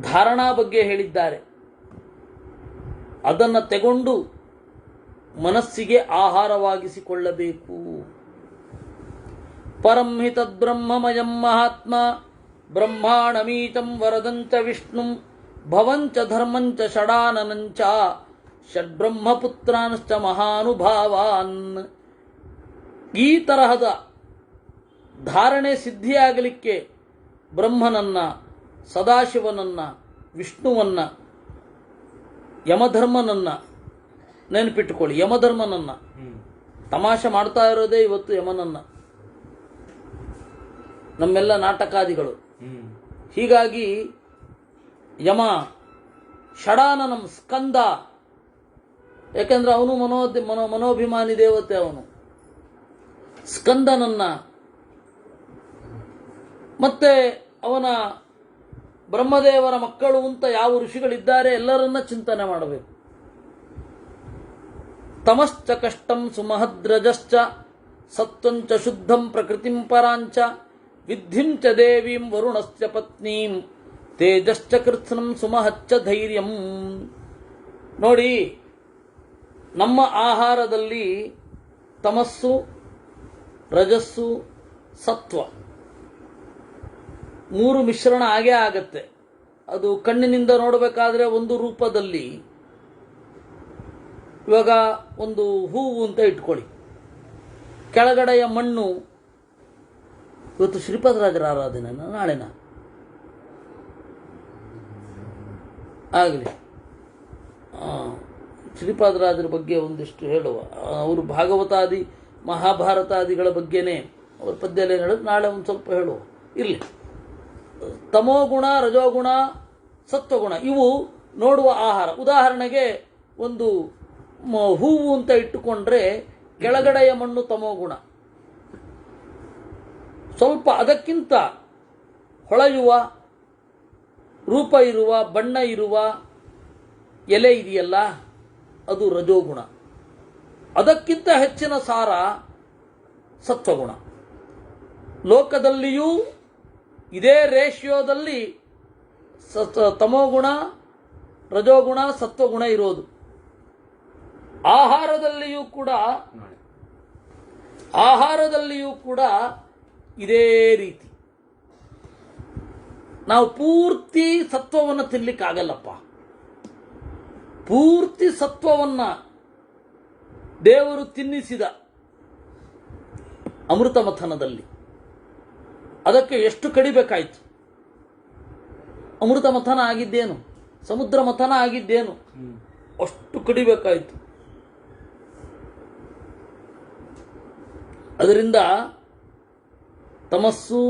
ಧಾರಣಾ ಬಗ್ಗೆ ಹೇಳಿದ್ದಾರೆ. ಅದನ್ನು ತೆಗೊಂಡು ಮನಸ್ಸಿಗೆ ಆಹಾರವಾಗಿಸಿಕೊಳ್ಳಬೇಕು. ಪರಂ ಹಿ ತದ್ಬ್ರಹ್ಮಮಯಂ ಮಹಾತ್ಮ ಬ್ರಹ್ಮಾಣಮೀತಂ ವರದಂಚ ವಿಷ್ಣುಂ ಭವಂಚ ಧರ್ಮಂಚ ಷಡಾನನಂಚ ಷಡ್ಬ್ರಹ್ಮಪುತ್ರಾಂಶ್ಚ ಮಹಾನುಭಾವಾನ್. ಈ ತರಹದ ಧಾರಣೆ ಸಿದ್ಧಿಯಾಗಲಿಕ್ಕೆ ಬ್ರಹ್ಮನನ್ನ, ಸದಾಶಿವನನ್ನ, ವಿಷ್ಣುವನ್ನ, ಯಮಧರ್ಮನನ್ನ ನೆನಪಿಟ್ಟುಕೊಳ್ಳಿ. ಯಮಧರ್ಮನನ್ನ ತಮಾಷೆ ಮಾಡ್ತಾ ಇರೋದೇ ಇವತ್ತು ಯಮನನ್ನ, ನಮ್ಮೆಲ್ಲ ನಾಟಕಾದಿಗಳು. ಹೀಗಾಗಿ ಯಮ, ಷಡಾನನಂ, ಸ್ಕಂದ, ಯಾಕೆಂದ್ರೆ ಅವನು ಮನೋಭಿಮಾನಿ ದೇವತೆ. ಅವನು ಸ್ಕಂದನನ್ನ, ಮತ್ತೆ ಅವನ ಬ್ರಹ್ಮದೇವರ ಮಕ್ಕಳು ಅಂತ ಯಾವ ಋಷಿಗಳಿದ್ದಾರೆ ಎಲ್ಲರನ್ನ ಚಿಂತನೆ ಮಾಡಬೇಕು. ತಮಶ್ಚ ಕಷ್ಟಂ ಸುಮಹದ್ರಜಶ್ಚ ಸತ್ವಂಚ ಶುದ್ಧಂ ಪ್ರಕೃತಿಂ ಪರಾಂಚ ವಿದ್ಧಿಂ ಚ ದೇವೀಂ ವರುಣಸ್ಯ ಪತ್ನೀಂ ತೇಜಶ್ಚ ಕೃತ್ಸ್ನಂ ಸುಮಹಚ್ಚ ಧೈರ್ಯಂ. ನೋಡಿ, ನಮ್ಮ ಆಹಾರದಲ್ಲಿ ತಮಸ್ಸು, ರಜಸ್ಸು, ಸತ್ವ ಮೂರು ಮಿಶ್ರಣ ಆಗೇ ಆಗತ್ತೆ. ಅದು ಕಣ್ಣಿನಿಂದ ನೋಡಬೇಕಾದ್ರೆ ಒಂದು ರೂಪದಲ್ಲಿ, ಇವಾಗ ಒಂದು ಹೂವು ಅಂತ ಇಟ್ಕೊಳ್ಳಿ, ಕೆಳಗಡೆಯ ಮಣ್ಣು. ಇವತ್ತು ಶ್ರೀಪಾದರಾಜರ ಆರಾಧನೆನ ನಾಳೆನ ಆಗಲಿ. ಶ್ರೀಪಾದರಾಜರ ಬಗ್ಗೆ ಒಂದಿಷ್ಟು ಹೇಳುವ. ಅವರು ಭಾಗವತಾದಿ ಮಹಾಭಾರತಾದಿಗಳ ಬಗ್ಗೆನೇ ಅವ್ರ ಪದ್ಯ ಎಲ್ಲ ಹೇಳೋದು, ನಾಳೆ ಒಂದು ಸ್ವಲ್ಪ ಹೇಳುವ. ಇರಲಿ. ತಮೋಗುಣ, ರಜೋಗುಣ, ಸತ್ವಗುಣ ಇವು ನೋಡುವ ಆಹಾರ. ಉದಾಹರಣೆಗೆ ಒಂದು ಹೂವು ಅಂತ ಇಟ್ಟುಕೊಂಡ್ರೆ ಕೆಳಗಡೆಯ ಮಣ್ಣು ತಮೋಗುಣ, ಸ್ವಲ್ಪ ಅದಕ್ಕಿಂತ ಹೊಳೆಯುವ ರೂಪ ಇರುವ ಬಣ್ಣ ಇರುವ ಎಲೆ ಇದೆಯಲ್ಲ ಅದು ರಜೋಗುಣ, ಅದಕ್ಕಿಂತ ಹೆಚ್ಚಿನ ಸಾರ ಸತ್ವಗುಣ. ಲೋಕದಲ್ಲಿಯೂ ಇದೇ ರೇಷಿಯೋದಲ್ಲಿ ತಮೋಗುಣ, ರಜೋಗುಣ, ಸತ್ವಗುಣ ಇರೋದು. ಆಹಾರದಲ್ಲಿಯೂ ಕೂಡ ಇದೇ ರೀತಿ. ನಾವು ಪೂರ್ತಿ ಸತ್ವವನ್ನು ತಿನ್ನಲಿಕ್ಕಾಗಲ್ಲಪ್ಪ. ಪೂರ್ತಿ ಸತ್ವವನ್ನು ದೇವರು ತಿನ್ನಿಸಿದ ಅಮೃತ ಮಥನದಲ್ಲಿ ಅದಕ್ಕೆ ಎಷ್ಟು ಕಡಿಬೇಕಾಯ್ತು? ಅಮೃತ ಮಥನ ಆಗಿದ್ದೇನು, ಸಮುದ್ರ ಮಥನ ಆಗಿದ್ದೇನು, ಅಷ್ಟು ಕಡಿಬೇಕಾಯ್ತು. ಅದರಿಂದ ತಮಸ್ಸು,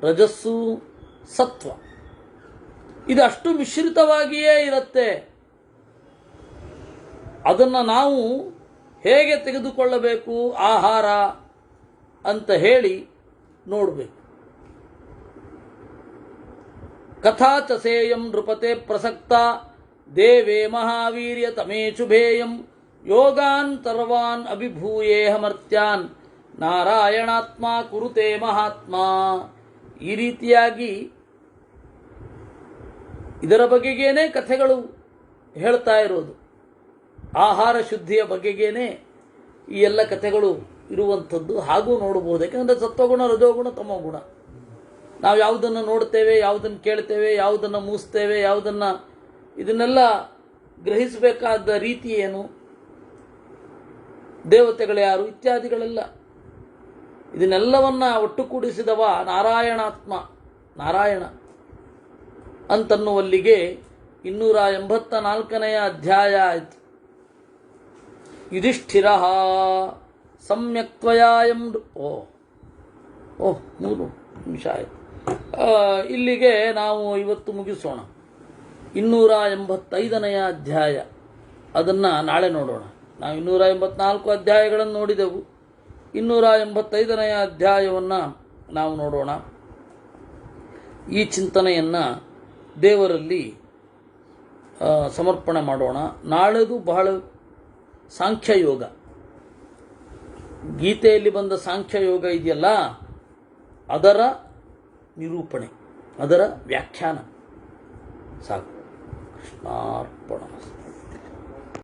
ರಜಸ್ಸು, ಸತ್ವ ಇದಷ್ಟು ಮಿಶ್ರಿತವಾಗಿಯೇ ಇರುತ್ತೆ. ಅದನ್ನು ನಾವು ಹೇಗೆ ತೆಗೆದುಕೊಳ್ಳಬೇಕು ಆಹಾರ ಅಂತ ಹೇಳಿ ನೋಡಬೇಕು. ಕಥಾ ಚಸೇಯಂ ನೃಪತೆ ಪ್ರಸಕ್ತ ದೇವೇ ಮಹಾವೀರ್ಯ ತಮೇ ಶುಭೇಯಂ ಯೋಗಾನ್ ಸರ್ವಾನ್ ಅಭಿಭೂಯೇಹ ಮರ್ತ್ಯಾನ್ ನಾರಾಯಣಾತ್ಮ ಕುರುತೆ ಮಹಾತ್ಮ. ಈ ರೀತಿಯಾಗಿ ಇದರ ಬಗೆಗೇನೆ ಕಥೆಗಳು ಹೇಳ್ತಾ ಇರೋದು. ಆಹಾರ ಶುದ್ಧಿಯ ಬಗೆಗೇನೆ ಈ ಎಲ್ಲ ಕಥೆಗಳು ಇರುವಂಥದ್ದು. ಹಾಗೂ ನೋಡಬಹುದು. ಯಾಕಂದರೆ ಸತ್ವಗುಣ, ರಜೋಗುಣ, ತಮೋಗುಣ, ನಾವು ಯಾವುದನ್ನು ನೋಡ್ತೇವೆ, ಯಾವುದನ್ನು ಕೇಳ್ತೇವೆ, ಯಾವುದನ್ನು ಮೂಸ್ತೇವೆ, ಇದನ್ನೆಲ್ಲ ಗ್ರಹಿಸಬೇಕಾದ ರೀತಿ ಏನು, ದೇವತೆಗಳು ಯಾರು ಇತ್ಯಾದಿಗಳೆಲ್ಲ, ಇದನ್ನೆಲ್ಲವನ್ನ ಒಟ್ಟುಗೂಡಿಸಿದವ ನಾರಾಯಣಾತ್ಮ, ನಾರಾಯಣ ಅಂತನ್ನುವಲ್ಲಿಗೆ 284ನೇ ಅಧ್ಯಾಯ ಆಯಿತು. ಯುಧಿಷ್ಠಿರ ಸಮ್ಯಕ್ತ್ವಯಾಯಂ 3 ನಿಮಿಷ ಆಯಿತು. ಇಲ್ಲಿಗೆ ನಾವು ಇವತ್ತು ಮುಗಿಸೋಣ. 285ನೇ ಅಧ್ಯಾಯ ಅದನ್ನು ನಾಳೆ ನೋಡೋಣ. ನಾವು 284 ಅಧ್ಯಾಯಗಳನ್ನು ನೋಡಿದೆವು. 285ನೇ ಅಧ್ಯಾಯವನ್ನು ನಾವು ನೋಡೋಣ. ಈ ಚಿಂತನೆಯನ್ನು ದೇವರಲ್ಲಿ ಸಮರ್ಪಣೆ ಮಾಡೋಣ. ನಾಳೆದು ಬಹಳ ಸಾಂಖ್ಯಯೋಗ, ಗೀತೆಯಲ್ಲಿ ಬಂದ ಸಾಂಖ್ಯಯೋಗ ಇದೆಯಲ್ಲ ಅದರ ನಿರೂಪಣೆ, ಅದರ ವ್ಯಾಖ್ಯಾನ ಸಾಕು. ಕೃಷ್ಣಾರ್ಪಣ.